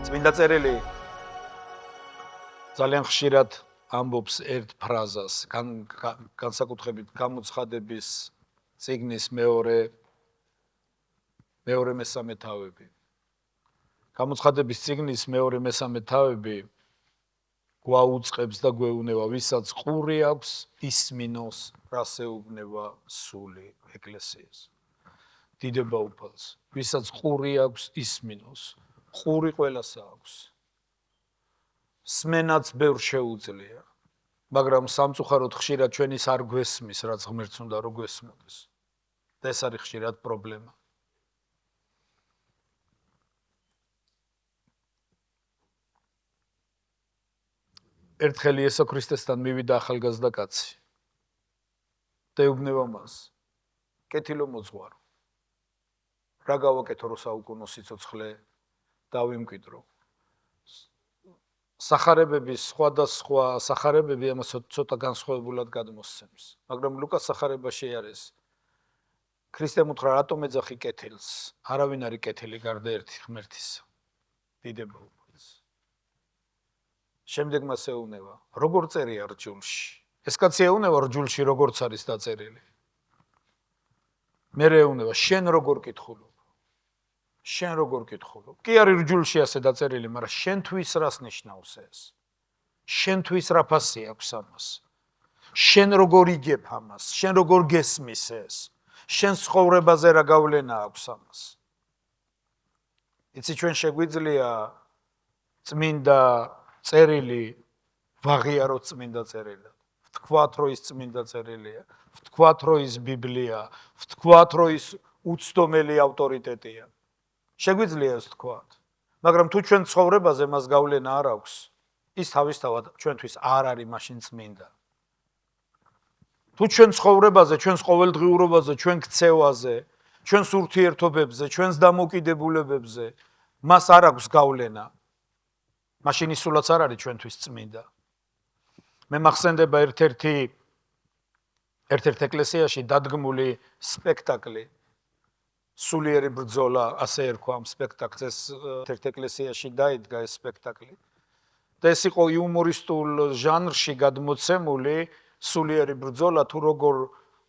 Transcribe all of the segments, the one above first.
წმინდა წერილი ძალიან ხშირად ამბობს ერთ ფრაზას, განსაკუთრებით გამოცხადების წიგნის მეორე მესამე თავები. გამოცხადების წიგნის მეორე მესამე თავები გვაუწყებს და გვეუბნება, ვისაც ყური აქვს, ისმინოს, რას ეუბნება სული ეკლესიას. დიდება უფალს, ვისაც ყური აქვს, ისმინოს. ყური ყველას აქვს. სმენაც ბევრ შეუძლია, მაგრამ სამწუხაროდ ხშირად ჩვენის არ გვესმის, რაც ღმერთს უნდა რომ გვესმოდეს. და ეს არის ხშირად პრობლემა. ერთხელ იესო ქრისტესთან მივიდა ახალგაზრდა კაცი. და ეუბნება მას, კეთილო მოძღვარო. რა გავაკეთო, რომ საუკუნო სიცოცხლე დავიმკვიდრო? სახარებების სხვადასხვა სახარებები ამას ცოტა განსხვავებულად გადმოსცემს. მაგრამ ლუკას სახარებაში არის ქრისტემ უთხრა, რატომ ეძახი კეთილს? არავინ არის კეთილი გარდა ერთი ღმერთისა. დიდება უფალს. შემდეგ მას ეუბნება, როგორ წერია რჯულში? ეს კაცი ეუბნება რჯულში როგორც არის დაწერილი. მერე ეუბნება, შენ როგორ კითხულობ? შენ როგორ კითხულობ? კი არის რჯულში ასე დაწერილი, მაგრამ შენთვის რას ნიშნავს ეს? შენთვის რა ფასი აქვს ამას? შენ როგორ იგებ ამას? შენ როგორ გესმის ეს? შენ ცხოვრებაზე რა გავლენა აქვს ამას? იცი, ჩვენ შეგვიძლია წმინდა წერილი ვაღიაროთ წმინდა წერილად. ვთქვათ, რომ ის წმინდა წერილია, ვთქვათ, რომ ის ბიბლია, ვთქვათ, რომ ის უცდომელი ავტორიტეტია. შეგვიძლია ეს ვთქვათ, მაგრამ თუ ჩვენ ცხოვრებაზე მას გავლენა არ აქვს, ის თავისთავად ჩვენთვის არ არის მაშინ წმინდა. თუ ჩვენ ცხოვრებაზე, ჩვენს ყოველდღიურობაზე, ჩვენ ქცევაზე, ჩვენს ურთიერთობებზე, ჩვენს დამოკიდებულებებზე მას არ აქვს გავლენა, მაშინ ის სულაც არ არის ჩვენთვის წმინდა. მე მახსენდება ერთ-ერთ ეკლესიაში დადგმული სპექტაკლი, სულიერი ბრძოლა, ასე ერქვა ამ სპექტაკლს, ერთ ეკლესიაში დაიდგა ეს სპექტაკლი. და ეს იყო იუმორისტულ ჟანრში გადმოცემული სულიერი ბრძოლა, თუ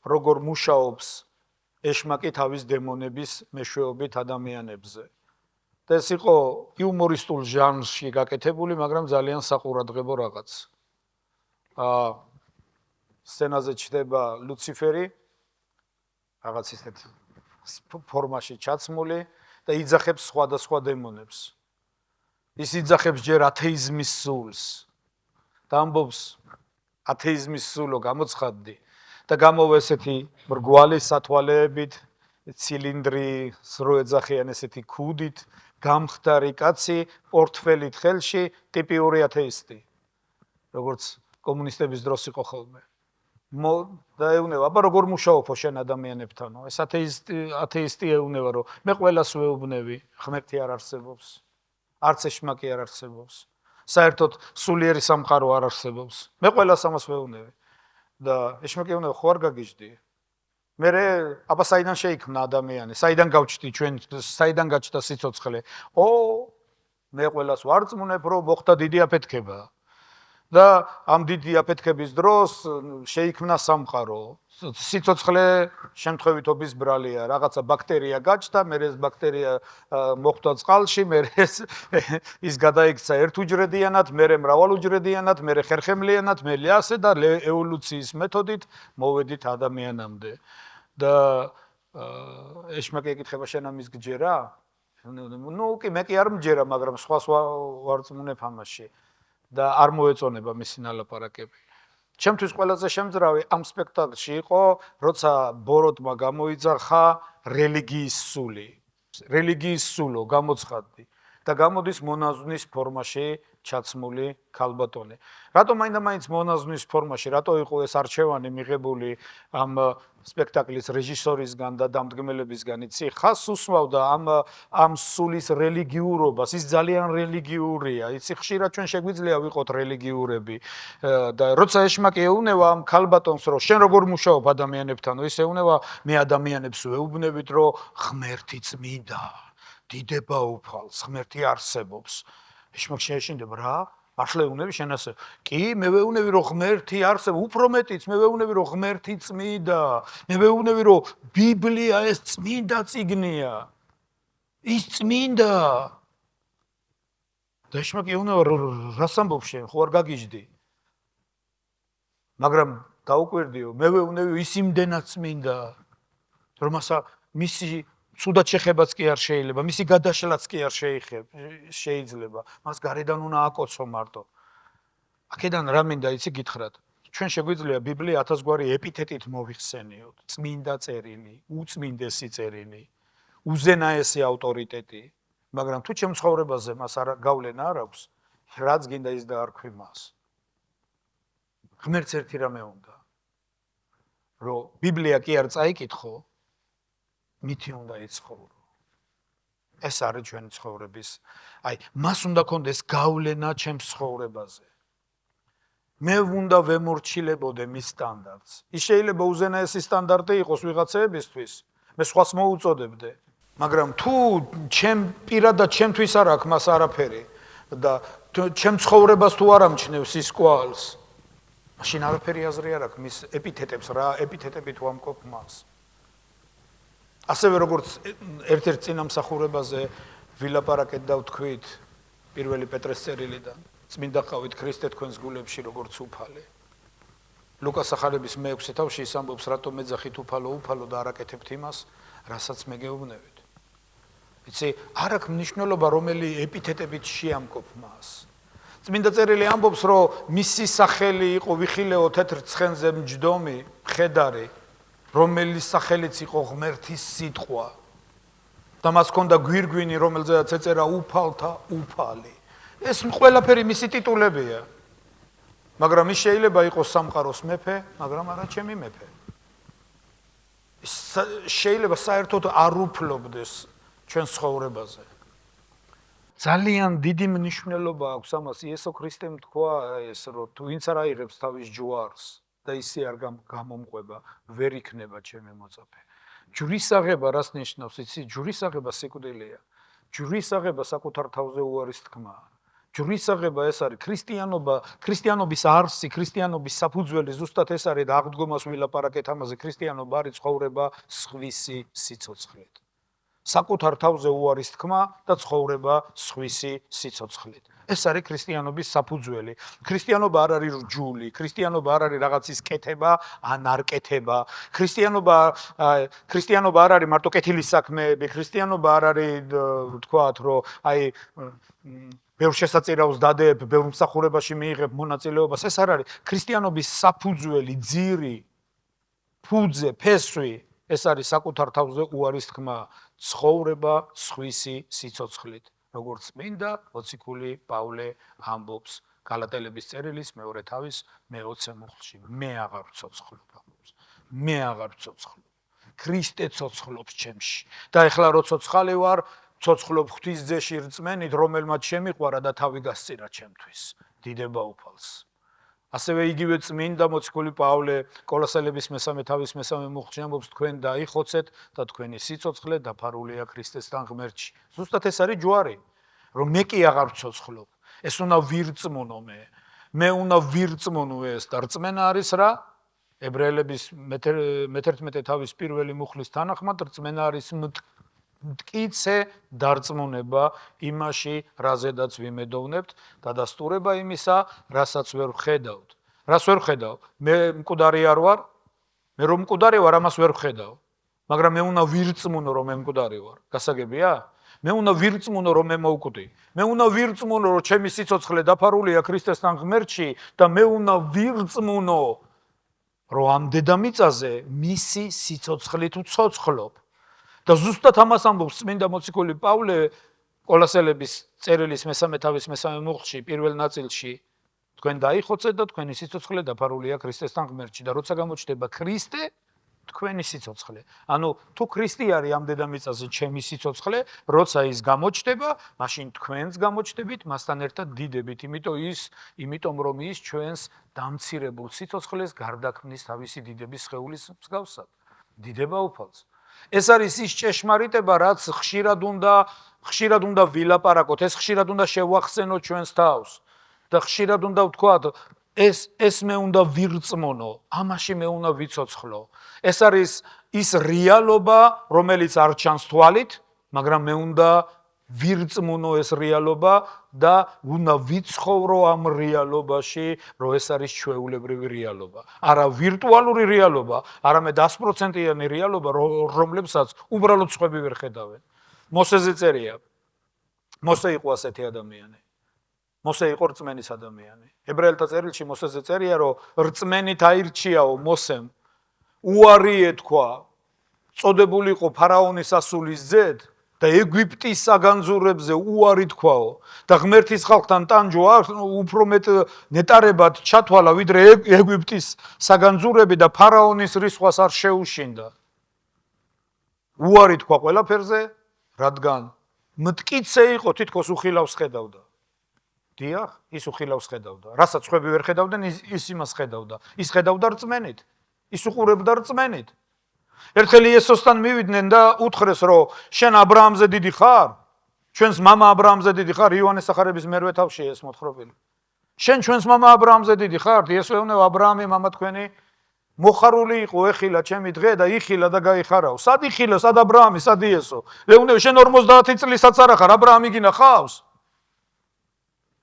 როგორ მუშაობს ეშმაკი თავის დემონების მეშვეობით ადამიანებზე. და ეს იყო იუმორისტულ ჟანრში გაკეთებული, მაგრამ ძალიან საყურადღებო რაღაც. სცენაზე ჩდება ლუციფერი, რაღაც ისეთ ფორმაში ჩაცმული და იძახებს სხვადასხვა დემონებს. ის იძახებს ჯერ ათეიზმის სულს და ამბობს, ათეიზმის სულო გამოცხადდი და გამოვა ესეთი მრგვალი სათვალეებით, ცილინდრის რო ეძახიან ესეთი ქუდით, გამხდარი კაცი, პორტფელით ხელში, ტიპიური ათეისტი, როგორც კომუნისტების დროს იყო ხოლმე. და ეუბნება, აბა როგორ მუშაობო შენ ადამიანებთანო? ეს ათეისტი ეუბნება, რომ მე ყველას ვეუბნები, ღმერთი არ არსებობს, არც ეშმაკი არ არსებობს, საერთოდ სულიერი სამყარო არ არსებობს, მე ყველას ამას ვეუბნები. და ეშმაკი ეუბნება, ხო არ გაგიჟდი? მერე აბა საიდან შეიქმნა ადამიანი? საიდან გავჩდი ჩვენ? საიდან გაჩნდა სიცოცხლე? მე ყველას ვარ წმუნებ, რომ მოხდა დიდი აფეთქება. და ამ დიდი აფეთქების დროს შეიქმნა სამყარო. სიცოცხლე შემთხვევითობის ბრალია, რაღაცა ბაქტერია გაჩნდა, მერე ეს ბაქტერია მოხვდა წყალში, მერე ის გადაიქცა ერთუჯრედიანად, მერე მრავალუჯრედიანად, მერე ხერხემლიანად, მერე ასე და ევოლუციის მეთოდით მოვედით ადამიანამდე. და ეშმაკი ეკითხება, შენ ამის გჯერა? კი, მე კი არ მჯერა, მაგრამ სხვას ვარწმუნებ ამაში. და არ მოეწონება მისი ნალაპარაკები. ჩემთვის ყველაზე შემძრავი ამ სპექტაკლში იყო, როცა ბოროტმა გამოიძახა რელიგიის სული. რელიგიის სულო გამოცხადდი და გამოდის მონაზვნის ფორმაში ჩაცმული ქალბატონი. რატომ მაინდა-მაინც მონაზვნის ფორმაში, რატო იყო ეს არჩევანი მიღებული ამ სპექტაკლის რეჟისორისგან და დამდგმელებისგან, იცი? ხას უსმავდა ამ სულის რელიგიურობას, ის ძალიან რელიგიურია, იცი? ხშირად ჩვენ შეგვიძლია ვიყოთ რელიგიურები და როცა ეშმაკი ეუბნება ამ ქალბატონს, რომ შენ როგორ მუშაობ ადამიანებთან, ის ეუბნება, მე ადამიანებს ვეუბნებით, რომ ღმერთი წმინდა, დიდება უფალს, ღმერთი არსებობს. ეშმაკ შეეშინდება რა? მართლეუნები შენ ასე. კი, მე ვეუბნები რომ ღმერთი არსებობს, უფრო მეტიც მე ვეუბნები რომ ღმერთი წმინდა. მე ვეუბნები რომ ბიბლია ეს წმინდა წიგნია. ის წმინდა. და ეშმაკი ეუბნება რას ამბობ შენ, ხო არ გაგიჟდი? მაგრამ დაუკვირდიო, მე ვეუბნები ის იმდენად წმინდა, რომ მასა მისი ცუდად შეხებაც კი არ შეიძლება, მისი გადაშლაც კი არ შეიძლება. მას გარედან უნდა აკოცო მარტო. აქედან რა მინდა იცი გითხრათ? ჩვენ შეგვიძლია ბიბლია 1000 გვარი ეპითეტით მოვიხსენიოთ. წმინდა წერილი, უწმინდესი წერილი, უზენაესი ავტორიტეტი, მაგრამ თუ ჩემ ცხოვრებაზე მას არ გავლენა არ აქვს, რაც გინდა ის დაარქვი მას. ღმერთს ერთი რამე უნდა, რომ ბიბლია კი არ წაიკითხო, მითი უნდა იცხოვრო. ეს არის ჩვენი ცხოვრების, მას უნდა კონდეს გავლენა ჩემს ცხოვრებაზე. მე უნდა ვემორჩილებოდე მის სტანდარტს. ის შეიძლება უზენაესი სტანდარტი იყოს ვიღაცეებისთვის, მე სხვას მოუწოდებდე, მაგრამ თუ ჩემ პირადად ჩემთვის არ აქვს მას არაფერი და ჩემ ცხოვრებას თუ არ ამჩნევს ის კვალს, მაშინ არაფერი აზრი არ აქვს მის ეპითეტებს რა ეპითეტებით ვამკობ მას. ასევე როგორც ერთ-ერთ წინამსახურებაზე ვილაპარაკეთ და ვთქვით პირველი პეტრეს წერილიდან, წმინდა ყავით ქრისტე თქვენს გულებში როგორც უფალი. ლუკას ახალების მე-6 თავში ის ამბობს, რატომ მეძახით უფალო და არ აკეთებთ იმას, რასაც მე გეუბნებით. იცი, არ აქვს მნიშვნელობა რომელი ეპითეტებით შეამკობ მას. წმინდა წერილი ამბობს, რომ მისი სახელი იყო ვიხილეო თეთრ ცხენზე მჯდომი, მხედარი, რომელიც სახელიც იყო ღმერთის სიტყვა. და მას ჰქონდა გვირგვინი, რომელზეც ეწერა უფალთა უფალი. ეს ყველაფერი მისი ტიტულებია. მაგრამ ის შეიძლება იყოს სამყაროს მეფე, მაგრამ არა ჩემი მეფე. შეიძლება საერთოდ არ უფლობდეს ჩვენ ცხოვრებაზე. ძალიან დიდი მნიშვნელობა აქვს ამას. იესო ქრისტემ თქვა ეს, რომ თუ ვინც არ აიღებს თავის ჯვარს და ისე არ გამომყვება, ვერ იქნება ჩემი მოწაფე. ჯვრის აღება რას ნიშნავს? იცი, ჯვრის აღება სიკვდილია. ჯვრის აღება საკუთარ თავზე უარის თქმაა. ჯვრის აღება ეს არის ქრისტიანობა, ქრისტიანობის არსი, ქრისტიანობის საფუძველი ზუსტად ეს არის და აღდგომას ვილაპარაკეთ ამაზე. ქრისტიანობა არის ცხოვრება სხვისი სიცოცხლით. საკუთარ თავზე უარის თქმა და ცხოვრება სხვისი სიცოცხლით. ეს არის ქრისტიანობის საფუძველი. ქრისტიანობა არ არის რჯული, ქრისტიანობა არ არის რაღაცის კეთება ან არ კეთება. ქრისტიანობა არ არის მარტო კეთილის საქმეები, ქრისტიანობა არ არის ვთქვათ, რომ ბევრ შესაწირავს დადებ, ბევრ მსახურებაში მიიღებ მონაწილეობას. ეს არ არის ქრისტიანობის საფუძველი, ძირი, ფუძე, ფესვი. ეს არის საკუთარ თავზე უარის თქმა, ცხოვრება სხვისი სიცოცხლით. როგორც წმინდა მოციქული პავლე ამბობს გალატელების წერილის მეორე თავის მე-20 მუხლში. მე აღარ ვცოცხლობ ამბობს. მე აღარ ვცოცხლობ. ქრისტე ცოცხლობს ჩემში. და ეხლა რო ცოცხალი ვარ, ცოცხლობ ღვთისძეში რწმენით, რომელმაც შემიყვარა და თავი გასწირა ჩემთვის. დიდება უფალს. ასევე იგივე წმინდა მოციქული პავლე კოლოსელების მესამე თავის მესამე მუხლში ამბობს, თქვენ დაიხოცეთ და თქვენი სიცოცხლე დაფარულია ქრისტესთან ღმერთში. ზუსტად ეს არის ჯვარი, რომ მე კი აღარ ვცოცხლობ. ეს უნდა ვირწმუნო მე. მე უნდა ვირწმუნო ეს და რწმენა არის რა? ებრაელების მე-11 თავის პირველი მუხლის თანახმად რწმენა არის მტკიცე დარწმუნება იმაში, რაზედაც ვიმედოვნებთ, დადასტურება იმისა, რასაც ვერ ვხედავთ. რას ვერ ვხედავ? მე მკვდარი არ ვარ, მე რომ მკვდარი ვარ, ამას ვერ ვხედავ. მაგრამ მე უნდა ვირწმუნო, რომ მე მკვდარი ვარ. გასაგებია? მე უნდა ვირწმუნო, რომ მე მოვკვდი. მე უნდა ვირწმუნო, რომ ჩემი სიცოცხლე დაფარულია ქრისტესთან ღმერთში და მე უნდა ვირწმუნო, რომ ამ დედამიწაზე მისი სიცოცხლით ვცოცხლობ. და ზუსტად ამას ამბობს წმინდა მოციქული პავლე კოლოსელების წერილის მესამე თავის მესამე მუხლში, პირველ ნაწილში. თქვენ დაიხოცეთ და თქვენი სიცოცხლე დაფარულია ქრისტესთან ღმერთში და როცა გამოჩნდება ქრისტე, თქვენი სიცოცხლე. ანუ თუ ქრისტე არის ამ დედამიწაზე ჩემი სიცოცხლე, როცა ის გამოჩნდება, მაშინ თქვენს გამოჩნდებით, მასთან ერთად დიდებით, იმიტომ რომ ის ჩვენს დამცირებულ სიცოცხლეს გარდაქმნის თავისი დიდების სხეულის მსგავსად. დიდება უფალს. ეს არის ის ჭეშმარიტება, რაც ხშირად უნდა ვილაპარაკოთ, ეს ხშირად უნდა შევახსენოთ ჩვენს თავს და ხშირად უნდა ვთქვათ, ეს მე უნდა ვირწმუნო, ამაში მე უნდა ვიცოცხლო. ეს არის ის რეალობა, რომელიც არ ჩანს თვალით, მაგრამ მე უნდა ვირწმუნო ეს რეალობა და უნდა ვიცხოვრო ამ რეალობაში, რომ ეს არის ჩვეულებრივი რეალობა. არა ვირტუალური რეალობა, არამედ 100%-იანი რეალობა, რომლებსაც უბრალოდ სხვები ვერ ხედავენ. მოსეზე წერია. მოსე იყო ასეთი ადამიანი. მოსე იყო რწმენის ადამიანი. ებრაელთა წერილში მოსეზე წერია, რომ რწმენით აირჩიაო მოსემ. უარი ეთქვა, წოდებული იყო ფარაონის ასულის ძედ და ეგვიპტის საგანძურებზე უარი თქვაო და ღმერთის ხალხთან ტანჯვა უფრო მეტ ნეტარებად ჩათვალა, ვიდრე ეგვიპტის საგანძურები და ფარაონის რისხვას არ შეუშინდა. უარი თქვა ყველაფერზე, რადგან მტკიცე იყო, თითქოს უხილავს ხედავდა. დიახ, ის უხილავს ხედავდა. რასაც სხვები ვერ ხედავდნენ, ის იმას ხედავდა. ის ხედავდა რწმენით. ის უყურებდა რწმენით. ერთხელ იესოსთან მივიდნენ და უთხრეს, რომ შენ ა ブラ ამზე დიდი ხარ? ჩვენს мама ა ブラ ამზე დიდი ხარ? იოანეს სახარების მერვე თავში ეს მოთხრობილი. შენ ჩვენს мама ა ブラ ამზე დიდი ხარ? იესო ეუბნება, ა ブラ ამი мама თქვენი მოხარული იყო, ეხილა ჩემი დღე და იხილა და გაიხარავ. სად იხილა, სად ა ブラ ამი, სად იესო? ეუბნება, შენ 50 წლისაც არა ხარ, ა ブラ ამი გინახავს?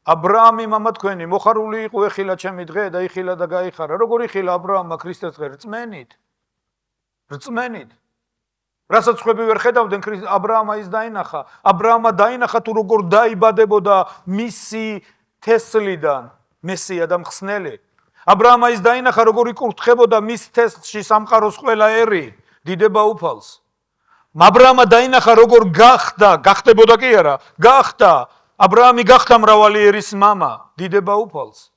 ა ブラ ამი мама თქვენი მოხარული იყო, ეხილა ჩემი დღე და იხილა და გაიხარა. როგორ იხილა ა ブラ ამმა ქრისტეს დღე? რწმენით. რწმენით. რასაც ხვები ვერ ხედავდნენ, ა ブラ ამა ის დაინახა. ა ブラ ამა დაინახა თუ როგორ დაიბადებოდა მისი თესლიდან მესია და მხსნელი. ა ブラ ამა ის დაინახა როგორ იკურთხებოდა მის თესლში სამყაროს ყველა ერი, დიდება უფალს. ა ブラ ამა დაინახა როგორ გახდებოდა კი არა, გახდა. ა ブラ ამი გახდა მრავალი ერის мама, დიდება უფალს.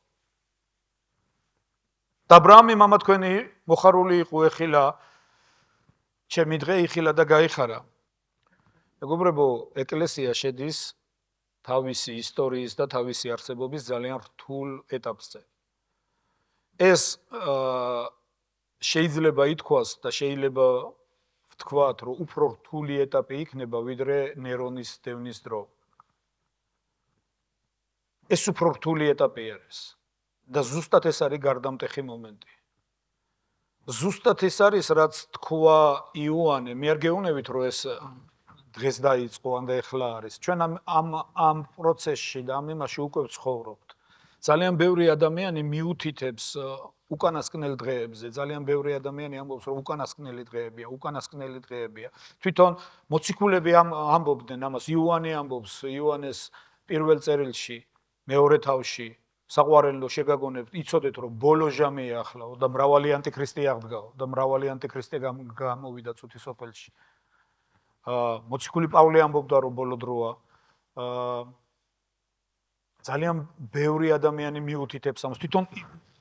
და ა ブラ ამი мама თქვენი მოხარული იყო, ეხილა ჩემი დღე იხილა და გაიხარა. მეგობრებო, ეკლესია შედის თავისი ისტორიის და თავისი არსებობის ძალიან რთულ ეტაპზე. ეს შეიძლება ითქვას და შეიძლება ვთქვათ, რომ უფრო რთული ეტაპი იქნება, ვიდრე ნერონის დევნის დრო. ეს უფრო რთული ეტაპი არის და ზუსტად ეს არის გარდამტეხი მომენტი. ზუსტად ეს არის, რაც თქვა იოანე. მე არ გეუბნებით, რომ ეს დღეს დაიწყო, ან და ეხლა არის. ჩვენ ამ პროცესში და ამ იმაში უკვე ვცხოვრობთ. ძალიან ბევრი ადამიანი მიუთითებს უკანასკნელ დღეებზე. ძალიან ბევრი ადამიანი ამბობს, რომ უკანასკნელი დღეებია. თვითონ მოციქულები ამბობდნენ ამას. იოანე ამბობს, იოანეს პირველ წერილში, მეორე თავში. საყვარელო შეგაგონებთ, იცოდეთ, რომ ბოლო ჟამია ახლა და მრავალი ანტიქრისტი აღდგაო და მრავალი ანტიქრისტი გამოვიდა წუთის სოფელში. მოციქული პავლე ამბობდა, რომ ბოლო დროა. ძალიან ბევრი ადამიანი მიუთითებს ამას. თვითონ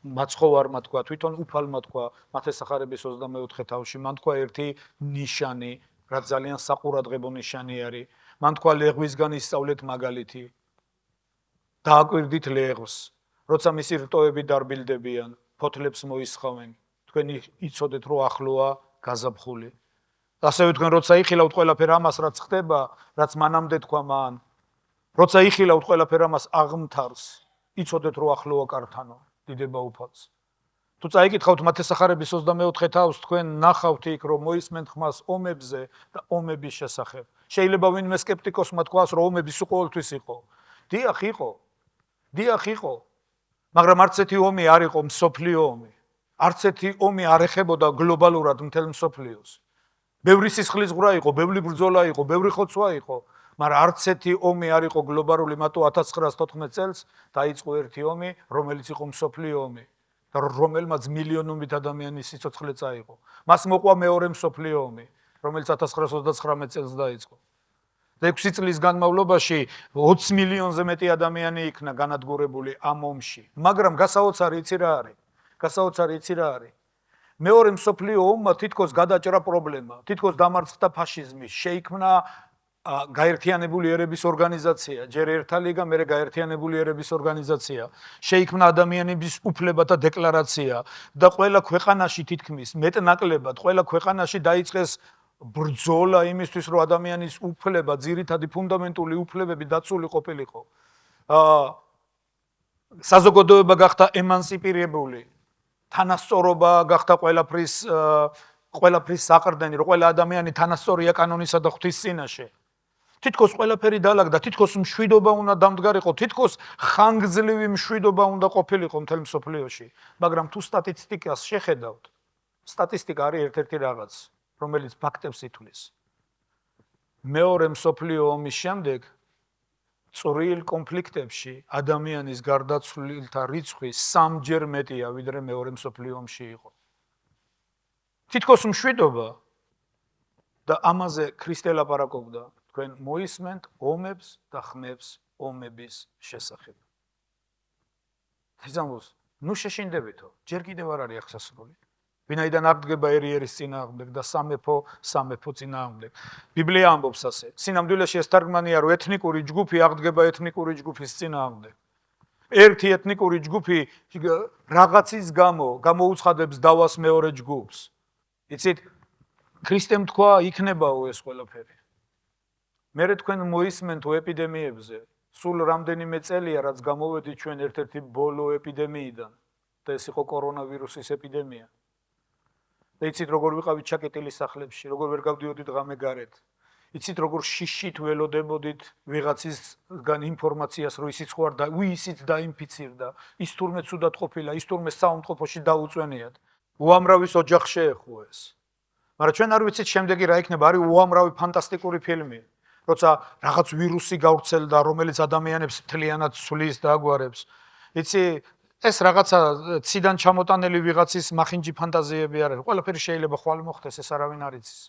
მაცხოვარმა თქვა, თვითონ უფალმა თქვა, მათეს სახარების 24 თავში, მან თქვა ერთი ნიშანი, რაც ძალიან საყურადღებო ნიშანი არის. მან თქვა ლეღვისგან ისწავლეთ მაგალითი. დააკვირდით ლეღვს. როცა მისი რტოები დარბილდებიან, ფოთლებს მოისხავენ, თქვენ იცოდეთ, რომ ახლოა გაზაფხული. ასევე თქვენ როცა იხილავთ ყველაფერ ამას, რაც ხდება, რაც მანამდე თქვა მან, როცა იხილავთ ყველაფერ ამას აღმთარს, იცოდეთ, რომ ახლოა კართანო, დიდება უფალს. თუ წაიკითხავთ მათეს სახარების 24 თავს, თქვენ ნახავთ იქ, რომ მოისმენთ ხმას ომებზე და ომების შესახებ. შეიძლება ვინმე სკეპტიკოსმა თქვას, რომ ომები სულ ყოველთვის იყო. დიახ, იყო. მაგრამ არც ერთი ომი არ იყო მსოფლიო ომი. არც ერთი ომი არ ეხებოდა გლობალურად მთელ მსოფლიოს. ბევრი სისხლის ღვრა იყო, ბევრი ბრძოლა იყო, ბევრი ხოცვა იყო, მაგრამ არც ერთი ომი არ იყო გლობალური, მათო 1914 წელს დაიწყო ერთი ომი, რომელიც იყო მსოფლიო ომი და რომელმაც მილიონობით ადამიანის სიცოცხლე წაიღო. მას მოყვა მეორე მსოფლიო ომი, რომელიც 1939 წელს დაიწყო. და 6 წლის განმავლობაში 20 მილიონზე მეტი ადამიანი იქნა განადგურებული ამ ომში. მაგრამ გასაოცარი იცი რა არის? მეორე მსოფლიო ომმა თითქოს გადაჭრა პრობლემა, თითქოს დამარცხდა ფაშიზმი, შეიქმნა გაერთიანებული ერების ორგანიზაცია, ჯერ ერთა ლიგა, მერე გაერთიანებული ერების ორგანიზაცია. შეიქმნა ადამიანების უფლებათა დეკლარაცია და ყველა ქვეყანაში თითქმის მეტნაკლებად, ყველა ქვეყანაში დაიწყეს ბრძოლა იმისთვის, რომ ადამიანის უფლება, ძირითადი ფუნდამენტური უფლებები დაცული ყოფილიყო. საზოგადოება გახდა ემანსიპირებული, თანასწორობა გახდა ყველაფრის საყრდენი, რომ ყველა ადამიანი თანასწორია კანონისა და ღვთის წინაშე. თითქოს ყველაფერი დაალაგდა, თითქოს მშვიდობა უნდა დამდგარიყო, თითქოს ხანგრძლივი მშვიდობა უნდა ყოფილიყო მთელ მსოფლიოში. მაგრამ თუ სტატისტიკას შეხედავთ, სტატისტიკა არის ერთ-ერთი რაღაც, რომელიც ფაქტებს ითვლის. მეორე მსოფლიო ომის შემდეგ წვრილ კონფლიქტებში ადამიანის გარდაცვლილთა რიცხვი 3-ჯერ მეტია, ვიდრე მეორე მსოფლიო ომში იყო. თითქოს მშვიდობა და ამაზე ქრისტე ლაპარაკობდა. თქვენ მოისმენთ ომებს და ხმებს ომების შესახებ. თიზამოს, ნუ შეშინდებითო, ჯერ კიდევ არ არის აღსასრული. ვინაიდან აღდგება ერის წინააღმდეგ და სამეფო წინააღმდეგ. ბიბლია ამბობს ასე. სინამდვილეში ეს თარგმანია, რომ ეთნიკური ჯგუფი აღდგება ეთნიკური ჯგუფის წინააღმდეგ. ერთი ეთნიკური ჯგუფი რაღაცის გამო გამოუცხადებს დავას მეორე ჯგუფს. იცით, ქრისტემ თქვა, იქნებაო ეს ყველაფერი. მერე თქვენ მოისმენთ ეპიდემიებზე. სულ რამდენიმე წელია, რაც გამოვედით ჩვენ ერთ-ერთი ბოლო ეპიდემიიდან და ეს იყო კორონავირუსის ეპიდემია. და იცით, როგორ ვიყავით ჩაკეტილი სახლებში, როგორ ვერ გავდიოდით ღამე გარეთ. იცით, როგორ შიშით ველოდებოდით ვიღაცისგან ინფორმაციას, რომ ისიც ხო არ და ისიც დაინფიცირდა, ის თურმე ცუდად ყოფილა, ის თურმე საუნთყოფოში დაუწვენიათ. უამრავის ოჯახს შეეხო ეს. მაგრამ ჩვენ არ ვიცით შემდეგი რა იქნება, არის უამრავი ფანტასტიკური ფილმი. როცა რაღაც ვირუსი გავრცელდა, რომელიც ადამიანებს მთლიანად ცვლის და აგვარებს. იცი, ეს რაღაცა ციდან ჩამოტანილი ვიღაცის მახინჯი ფანტაზიები არ არის. ყველაფერი შეიძლება ხვალ მოხდეს, ეს არავინ არ იცის.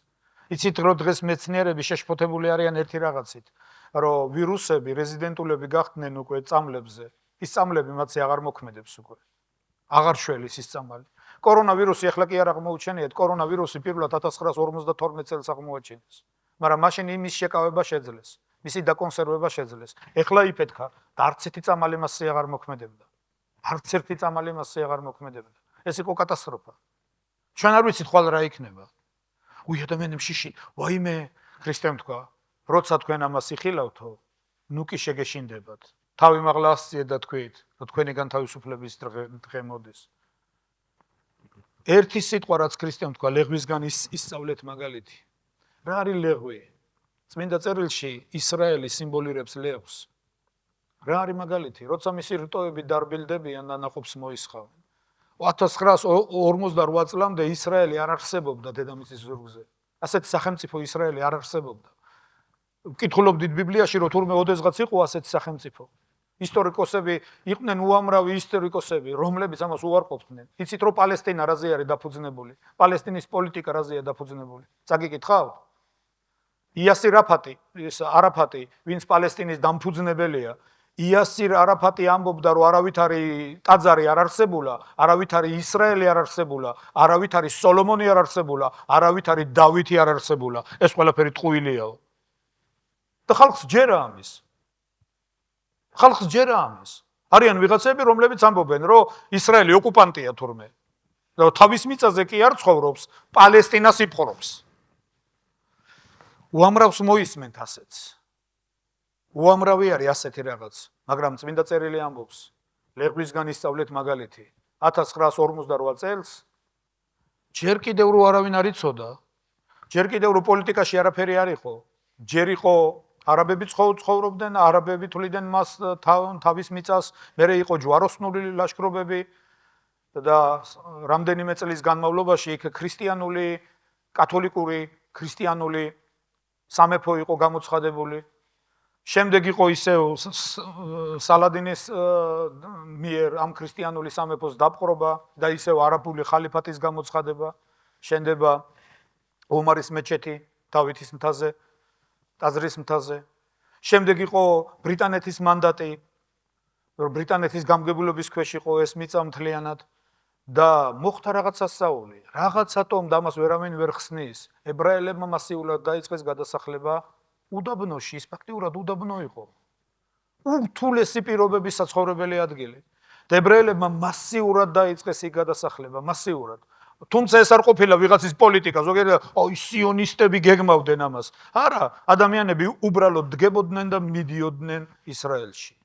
იცით, რომ დღეს მეცნიერები შეშფოთებული არიან ერთი რაღაცით, რომ ვირუსები, რეზიდენტულები გახდნენ უკვე წამლებზე. ის წამლები მათზე აღარ მოქმედებს უკვე. აღარ შველის ის წამალი. კორონავირუსი ახლა კი არ აღმოუჩენიათ, კორონავირუსი პირველად 1952 წელს აღმოაჩინეს. მაგრამ მაშინ იმის შეკავება შეძლეს, მისი დაკონსერვება შეძლეს. ეხლა იფეთქა და არც ერთი წამალი მასზე აღარ მოქმედებდა. არც ერთი წამალი მასზე აღარ მოქმედებდა. ეს იყო კატასტროფა. ჩვენ არ ვიცით ხვალ რა იქნება. ადამიანებს შიში, ვაიმე, ქრისტემ თქვა, როცა თქვენ ამას იხილავთო, ნუ კი შეგეშინდებათ. თავი მაღლა ასწიეთ და თქვით, რომ თქვენი განთავისუფლების დღე მოდის. ერთი სიტყვა რაც ქრისტემ თქვა, ლეღვისგან ისწავლეთ მაგალითი. რა არის ლეღვი? წმინდა წერილში ისრაელი სიმბოლირებს ლეღვს. რა არის მაგალითი? როცა მისი რტოები დარბილდებიან და ნაყოფს მოისხავენ. 1948 წლამდე ისრაელი არ არსებობდა დედამიწის ზურგზე. ასეთი სახელმწიფო ისრაელი არ არსებობდა. ვკითხულობდით ბიბლიაში, რომ თურმე ოდესღაც იყო ასეთი სახელმწიფო. ისტორიკოსები იყვნენ უამრავი ისტორიკოსები, რომლებიც ამას უარყოფდნენ. იცით, რომ პალესტინა რაზე არის დაფუძნებული? პალესტინის პოლიტიკა რაზეა დაფუძნებული? წაგიკითხავთ? იასირ არაფატი, ვინც პალესტინის დამფუძნებელია, იასირ არაფატი ამბობდა, რომ არავითარი ტაძარი არ არსებულა, არავითარი ისრაელი არ არსებულა, არავითარი სოლომონი არ არსებულა, არავითარი დავითი არ არსებულა. ეს ყველაფერი ტყუილიაო. და ხალხს ჯერა ამის. არიან ვიღაცები, რომლებიც ამბობენ, რომ ისრაელი ოკუპანტია თურმე. და თავის მიწაზე კი არ ცხოვრობს, პალესტინას იპყრობს. უამრავს მოისმენთ ასეც. უამრავი არის ასეთი რაღაც, მაგრამ წმინდა წერილი ამბობს, ლეღვისგან ისწავლეთ მაგალითი. 1948 წელს ჯერ კიდევ რო არავინ არ იცოდა, ჯერ კიდევ რო პოლიტიკაში არაფერი არ იყო, ჯერ იყო არაბები ცხოვრობდნენ, არაბები თვლიდნენ მას თავის მიწას, მერე იყო ჯვაროსნული ლაშქრობები და რამდენიმე წლის განმავლობაში იქ ქრისტიანული, კათოლიკური, ქრისტიანული სამეფო იყო გამოცხადებული. შემდეგ იყო ისევ სალადინის მიერ ამ ქრისტიანული სამეფოს დაპყრობა და ისევ არაბული ხალიფატის გამოცხადება. შენდება ომარის მეჩეთი დავითის მთაზე, ტაძრის მთაზე. შემდეგ იყო ბრიტანეთის მანდატი, ბრიტანეთის გამგებლობის ქვეშ იყო ეს მიწა მთლიანად და მოხდა რაღაცა სასწაული. რაღაცატომ და ამას ვერავინ ვერ ხსნის. ებრაელებმა მასიურად დაიწყეს გადასახლება უდაბნოში, ის ფაქტიურად უდაბნო იყო. ურთულესი პირობების საცხოვრებელი ადგილი. და ებრაელებმა მასიურად დაიწყეს იქ გადასახლება, მასიურად. თუმცა ეს არ ყოფილა ვიღაცის პოლიტიკა, ზოგადად სიონისტები გეგმავდნენ ამას. არა, ადამიანები უბრალოდ დგებოდნენ და მიდიოდნენ ისრაელში.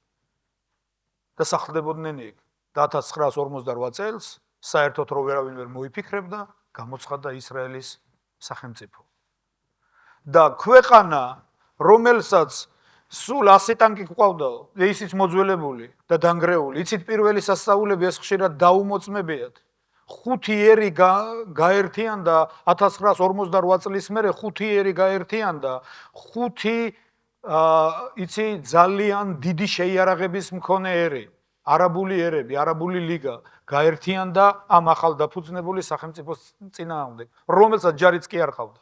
და სახლდებოდნენ იქ. და 1948 წელს საერთოდ რო ვერავინ ვერ მოიფიქრებდა, გამოცხადდა ისრაელის სახელმწიფო. და ქვეყანა, რომელსაც სულ 100 ტანკი გვყავდაო, ისიც მოძველებული და დანგრეული, იცით პირველი სასწაულები ეს ხშირად დაუმოწმებიათ. 5 ერი გაერთიანდა 1948 წლის მერე 5 ერი გაერთიანდა 5 იცი ძალიან დიდი შეიარაღების მქონე ერი, არაბული ერები, არაბული ლიგა გაერთიანდა ამ ახალ დაფუძნებული სახელმწიფოს წინააღმდეგ, რომელსაც ჯარიც კი არ ყავდა.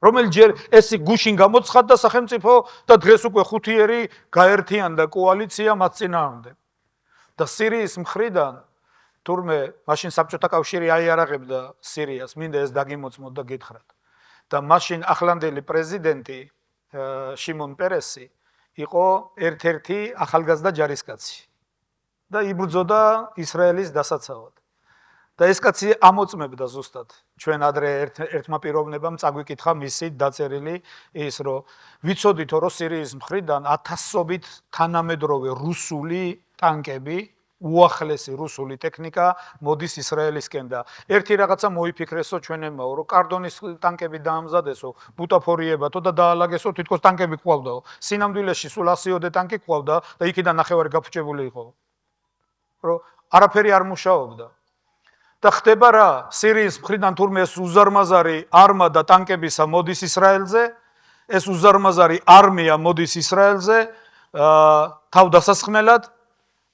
რომელიც ჯერ ეს გუშინ გამოცხადდა სახელმწიფო და დღეს უკვე 5 ერი გაერთიანდა კოალიცია მათ წინააღმდეგ. და სირიის მხრიდან თურმე მაშინ საბჭოთა კავშირი აიარაღებდა სირიას, მინდა ეს დაგიმოწმოთ და გითხრათ. და მაშინ ახლანდელი პრეზიდენტი შიმონ პერესი იყო ერთ-ერთი ახალგაზრდა ჯარისკაცი და იბრძოდა ისრაელის დასაცავად. და ეს კაცი ამოწმებდა ზუსტად. ჩვენ ადრე ერთმა პიროვნებამ წაგვიკითხა მისი დაწერილი ის, რომ ვიცოდითო, რომ სირიის მხრიდან 1000-ობით თანამედროვე რუსული ტანკები, უახლესი რუსული ტექნიკა მოდის ისრაელისკენ და ერთი რაღაცა მოიფიქრესო ჩვენებმაო, რომ კარდონის ტანკები დაამზადესო, ბუტაფორიებათო და დაალაგესო, თითქოს ტანკები ყავდაო. სინამდვილეში სულ 100-ოდე ტანკი ყავდა და იქიდან ნახევარი გაფუჭებული იყო. რომ არაფერი არ მუშაობდა. და ხდება რა, სირიის მხრიდან თურმე ეს უზარმაზარი არმადა ტანკებისა მოდის ისრაელზე, ეს უზარმაზარი არმია მოდის ისრაელზე თავდასასხმელად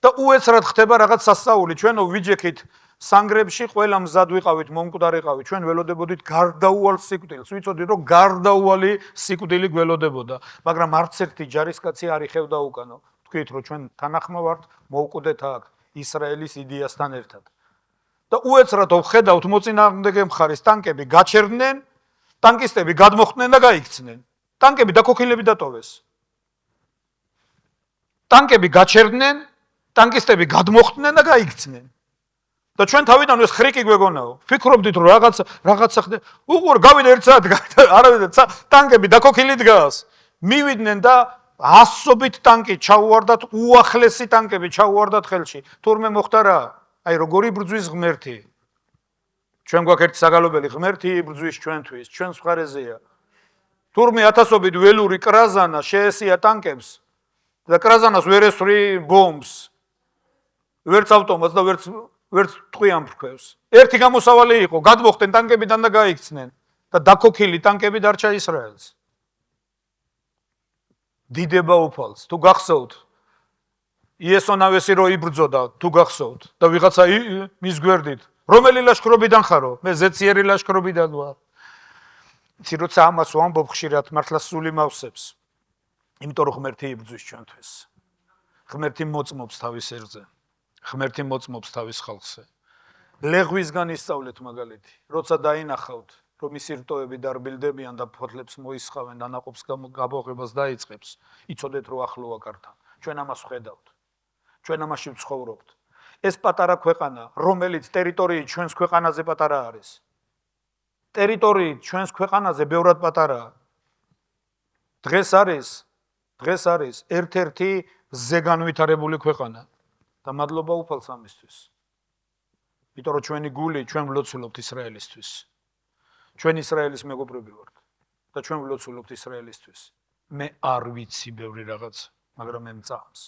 და უეცრად ხდება რაღაც სასწაული. ჩვენო ვიჯექით სანგრებში ყველა მზად ვიყავით, მომკვდარიყავით, ჩვენ ველოდებოდით გარდაუვალ სიკვდილს. ვიცოდით, რომ გარდაუვალი სიკვდილი გველოდებოდა, მაგრამ არც ერთი ჯარისკაცი არ იხევდა უკანო. თქვით, რომ ჩვენ თანახმა ვართ, მოვკვდეთ აქ ისრაელის იდეასთან ერთად. და უეცრად ვხედავთ მოწინააღმდეგე მხარის ტანკები გაჩერდნენ, ტანკისტები გადმოხდნენ და გაიქცნენ. ტანკები დაქოქილები დატოვეს. ტანკები გაჩერდნენ, ტანკისტები გადმოხდნენ და გაიქცნენ. და ჩვენ თავიდან ეს ხრიკი გვეგონაო. ფიქრობდით, რომ რაღაცა ხდება. უყურ გავიდა 1 საათი, არავინ ტანკები დაქოქილი დგას. მივიდნენ და 100-ობით ტანკი ჩაუვარდათ, უახლესი ტანკები ჩაუვარდათ ხელში. თურმე მოხდა რა? აი როგორი ბრძვის ღმერთი. ჩვენ გვაქვს ერთი საგალობელი ღმერთი ბრძვის ჩვენთვის, ჩვენს მხარეზეა. თურმე 1000-ობით ველური კრაზანა შეესია ტანკებს და კრაზანას ვერ ესვრი ბომბს. ვერც ავტომატს და ვერც ტყვიან ფრქვევს. ერთი გამოსავალი იყო, გადმოხდნენ ტანკებიდან და გაიქცნენ და დაქოქილი ტანკები დარჩა ისრაელს. დიდება უფალს, თუ გახსოვთ იესონავესი რო იბრძოდა, თუ გახსოვთ და ვიღაცა მის გვერდით, რომელი ლაშქრობიდან ხარო? მე ზეციერი ლაშქრობიდან ვარ. იცი როცა ამას ვამბობ ხშირად მართლა სული მავსებს. იმიტომ რომ ღმერთი იბრძვის ჩვენთვის. ღმერთი მოწმობს თავის ერზე. ღმერთი მოწმობს თავის ხალხზე. ლეღვისგან ისწავლეთ მაგალითი, როცა დაინახავთ, რომ მისი რტოები დარბილდებიან და ფოთლებს მოისხავენ და ნაყოფს გაბოღებას დაიწყებს, იცოდეთ რომ ახლოა კართან. ჩვენ ამას ვხედავთ. ჩვენ ამაში ვცხოვრობთ. ეს პატარა ქვეყანა, რომელიც ტერიტორიით ჩვენს ქვეყანაზე პატარა არის. ტერიტორიით ჩვენს ქვეყანაზე ბევრად პატარაა. დღეს არის ერთ-ერთი ზეგანვითარებული ქვეყანა და მადლობა უფალს ამისთვის. იმიტომ რომ ჩვენი გული ჩვენ ვლოცულობთ ისრაელისთვის. ჩვენ ისრაელის მეგობრები ვართ და ჩვენ ვლოცულობთ ისრაელისთვის. მე არ ვიცი ბევრი რაღაც, მაგრამ მე მწამს.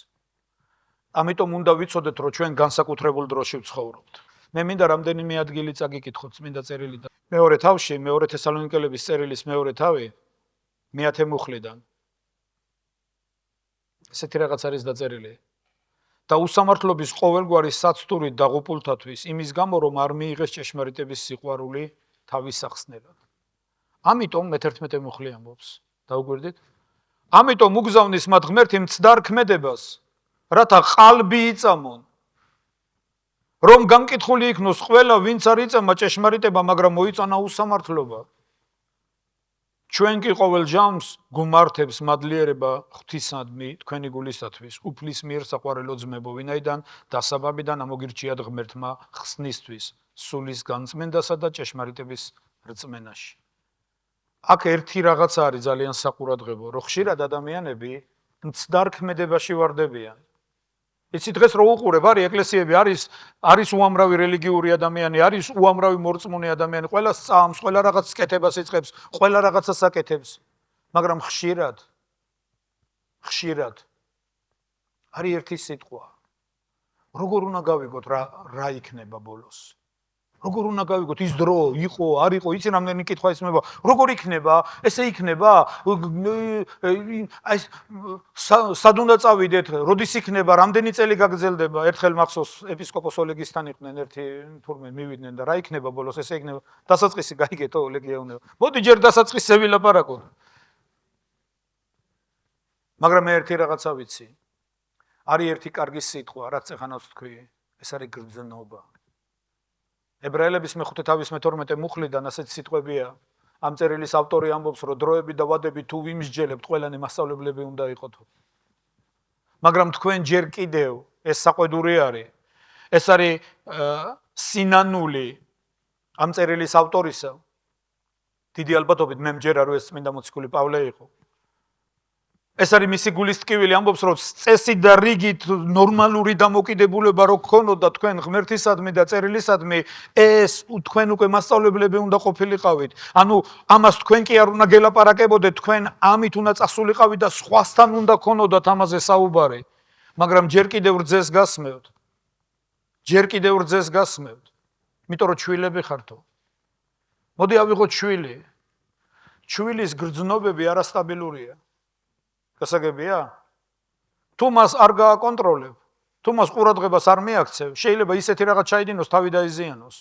ამიტომ უნდა ვიცოდეთ, რომ ჩვენ განსაკუთრებულ დროში ვცხოვრობთ. მე მინდა რამდენიმე ადგილი წაგიკითხოთ, მინდა წერილი და მეორე თავში, მეორე თესალონიკელების წერილის მეორე თავი, 10 მუხლიდან. ესეთი რაღაც არის დაწერილი. და უსამართლობის ყოველგვარი საცდურით დაღუპულთათვის, იმის გამო, რომ არ მიიღეს ჭეშმარიტების სიყვარული თავის სახსნელად. ამიტომ მე-11 მუხლი ამბობს. დაუგვირდით? ამიტომ უგზავნის მათ ღმერთი მცდარ ქმედებას, რათა ყალბი იწამონ. რომ განკითხული იქნოს ყველა, ვინც არ იწამა ჭეშმარიტება, მაგრამ მოიწონა უსამართლობა. ჩვენ კი ყოველ ჯამს გუმართებს მადლიერება ღვთისადმი თქვენი გულისათვის, უფლის მიერ საყვარელო ძმებო, ვინაიდან დასაბამიდან ამოგირჩიათ ღმერთმა ხსნისთვის, სულის განწმენდასა და ჭეშმარიტების რწმენაში. აქ ერთი რაღაცა არის ძალიან საყურადღებო, რომ ხშირად ადამიანები მცდარ ქმედებაში ვარდებიან. იცი დღეს რო უყურებ, არის ეკლესიები, არის უამრავი რელიგიური ადამიანი, არის უამრავი მორწმუნე ადამიანი, ყველა სწამს, ყველა რაღაც კეთებას იწყებს, ყველა რაღაცას აკეთებს, მაგრამ ხშირად არის ერთი სიტყვა. როგორ უნდა გავიგოთ რა იქნება ბოლოს? როგორ უნდა გავიგოთ ის დრო იყო, არ იყო, იცი რამდენი კითხვა ისმება, როგორ იქნება, ესე იქნება, აი სად უნდა წავიდეთ, როდის იქნება, რამდენი წელი გაგრძელდება, ერთხელ მახსოვს ეპისკოპოს ოლეგისთან იყვნენ ერთი თურმე მივიდნენ და რა იქნება ბოლოს, ესე იქნება, დასაწყისი გაიგეთო ოლეგია უნდა. მოდი ჯერ დასაწყისზე ვილაპარაკოთ. მაგრამ მე ერთი რაღაცა ვიცი. არის ერთი კარგი სიტყვა, რაც ეხანაც თქვი, ეს არის გრძნობა. ებრაელების მეხუთე თავის მე-12 მუხლიდან ასეთი სიტყვებია. ამ წერილის ავტორი ამბობს, რომ დროები და ვადები თუ ვიმსჯელებთ, ყველანი მასწავლებლები უნდა იყოთ. მაგრამ თქვენ ჯერ კიდევ ეს საყვედური არის. ეს არის სინანული ამ წერილის ავტორისა. დიდი ალბათობით მე მჯერა რომ ეს წმინდა მოციქული პავლე იყო. ეს არის მისი გულის ტკივილი, ამბობს, რომ წესი და რიგით ნორმალური დამოკიდებულება რო გქონოდა თქვენ ღმერთისადმი და წერილისადმი, ეს თქვენ უკვე მასწავლებლები უნდა ყოფილიყავით. ანუ ამას თქვენ კი არ უნდა გელაპარაკებოდეთ, თქვენ ამით უნდა წასულიყავით და სხვასთან უნდა გქონოდათ ამაზე საუბარი. მაგრამ ჯერ კიდევ რძეს გასმევთ. იმიტომ რომ ჩვილები ხართო. მოდი ავიღოთ შვილი. ჩვილის გრძნობები არასტაბილურია. გასაგებია? თუ მას არ გააკონტროლებ, თუ მას ყურადღებას არ მიაქცევ, შეიძლება ისეთი რაღაც ჩაიდინოს, თავი დაიზიანოს.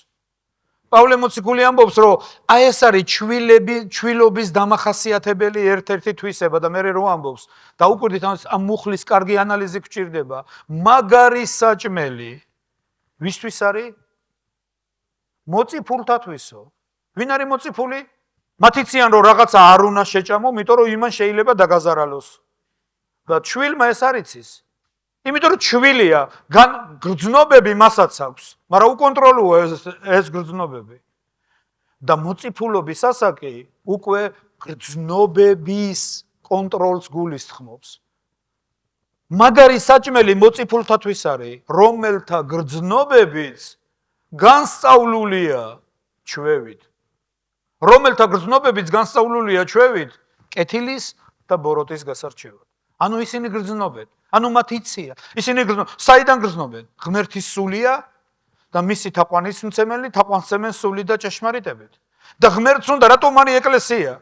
პავლე მოციქული ამბობს, რომ აი ეს არის ჩვილობის დამახასიათებელი ერთ-ერთი თვისება და მე რო ამბობს, და უკვირდით ამ მუხლის კარგი ანალიზი გვჭირდება. მაგარი საჭმელი ვისთვის არის? მოწიფულთათვისო. ვინ არის მოწიფული? მათ იციან, რომ რაღაცა არ უნდა შეჭამო, იმიტომ რომ იმან შეიძლება დაგაზარალოს. და ჩვილმა ეს არ იცის. იმიტომ რომ ჩვილია, გრძნობები მასაც აქვს, მაგრამ უკონტროლოა ეს გრძნობები. და მოწიფულობის ასაკი უკვე გრძნობების კონტროლს გულისხმობს. მაგარი საჭმელი მოწიფულთათვის არის, რომელთა გრძნობებიც განსწავლულია ჩვევით. რომელთა გრძნობებიც განსწავლულია ჩვევით, კეთილის და ბოროტის გასარჩევად. ანუ ისინი გრძნობენ, ანუ მათ იციან. ისინი გრძნობენ, საიდან გრძნობენ? ღმერთის სულია და მისი თაყვანისმცემელი, თაყვანსცემენ სული და ჭეშმარიტებით. და ღმერთს უნდა, რატომ არის ეკლესია?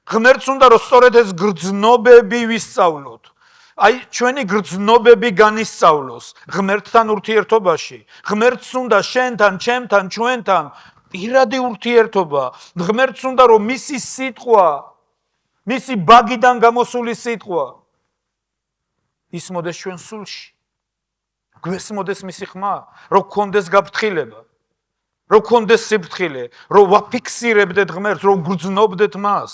ღმერთს უნდა, რომ სწორედ ეს გრძნობები ვისწავლოთ. აი, ჩვენი გრძნობები განისწავლოს ღმერთთან ურთიერთობაში. ღმერთს უნდა შენთან, ჩემთან, ჩვენთან პირადი ურთიერთობა. ღმერთს უნდა, რომ მისი სიტყვა, მისი ბაგიდან გამოსული სიტყვა ისმოდეს ჩვენ სულში. გვესმოდეს მისი ხმა, რომ გქონდეს გაფრთხილება, რომ გქონდეს სიფრთხილე, რომ ვაფიქსირებდეთ ღმერთს, რომ გრძნობდეთ მას.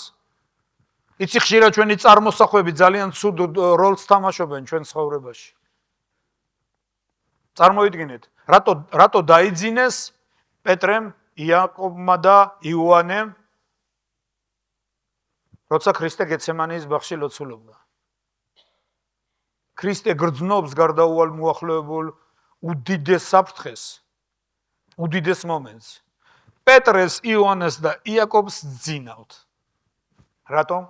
იცი ხშირად ჩვენი წარმოსახვები ძალიან ცუდ როლს თამაშობენ ჩვენ ცხოვრებაში. წარმოიდგინეთ, რატო დაიძინეს პეტრემ, იაკობმა და იოანემ, როცა ქრისტე გეცემანიის ბაღში ლოცულობდა. ქრისტე გრძნობს გარდაუვალ მოახლოებულ უდიდეს საფრთხეს, უდიდეს მომენტს. პეტრეს, იოანეს და იაკობს ძინავთ. რატომ?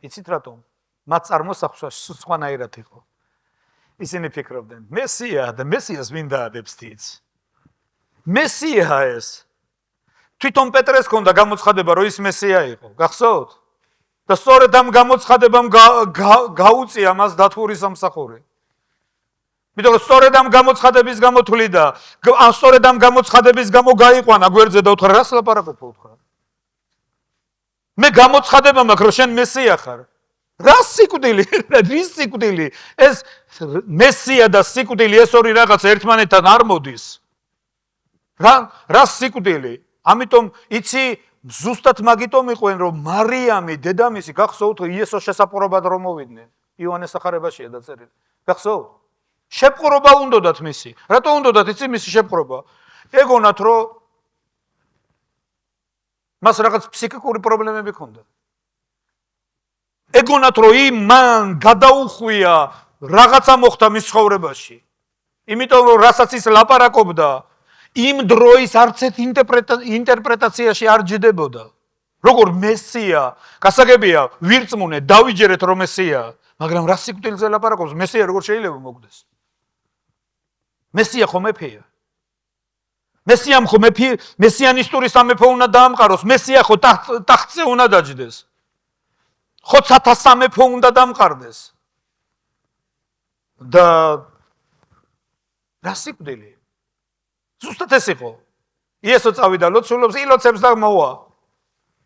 იცით რატომ? მათ წარმოსახვა სხვანაირად იყო. ისინი ფიქრობდნენ, მესია და მესიას ვინ დაადებს თიც? მესია ეს. თვითონ პეტრეს ჰქონდა გამოცხადება, რომ ის მესია იყო. გახსოვთ? და სწორედ ამ გამოცხადებამ გაუწია მას დათვური სამსახური. იმიტომ რომ სწორედ ამ გამოცხადების გამო თვლიდა, სწორედ ამ გამოცხადების გამო გაიყვანა გვერდზე და უთხრა, რას ლაპარაკობ უთხრა? მე გამოცხადება მაქვს, რომ შენ მესია ხარ. რა სიკვდილი, რის სიკვდილი? ეს მესია და სიკვდილი ეს ორი რაღაც ერთმანეთთან არ მოდის. რა სიკვდილი? ამიტომ იცი ზუსტად მაგიტომ იყვენ, რომ მარიამი, დედამისი, გახსოვთ, იესოს შესაყრობად რომ მოვიდნენ. იოანეს სახარებაშია დაწერილი. გახსოვთ? შეპყრობა უნდათ მისი. რატო უნდათ იცი მისი შეპყრობა? ეგონათ რომ მას რაღაც ფსიქიკური პრობლემები ჰქონდა. ეგონათ რომ მან გადაუხვია რაღაცა მოხდა მის ცხოვრებაში. იმიტომ რომ რასაც ის ლაპარაკობდა, იმ დროის არც ერთ ინტერპრეტაციაში არ ჯდებოდა. როგორ მესია, გასაგებია, ვირწმუნე, დავიჯერეთ რომ მესია, მაგრამ რა სიკვდილზე ლაპარაკობს, მესია როგორ შეიძლება მოგდეს? მესია ხო მეფეა. მესიამ ხო მესიანისტური სამეფო უნდა დაამყაროს, მესია ხო ტახტზე უნდა დაჯდეს. ხო ცათა სამეფო უნდა დამყარდეს. და რა სიკვდილი? ზუსტად ეს იყო. იესო წავიდა ლოცულობს, ილოცებს და მოვა.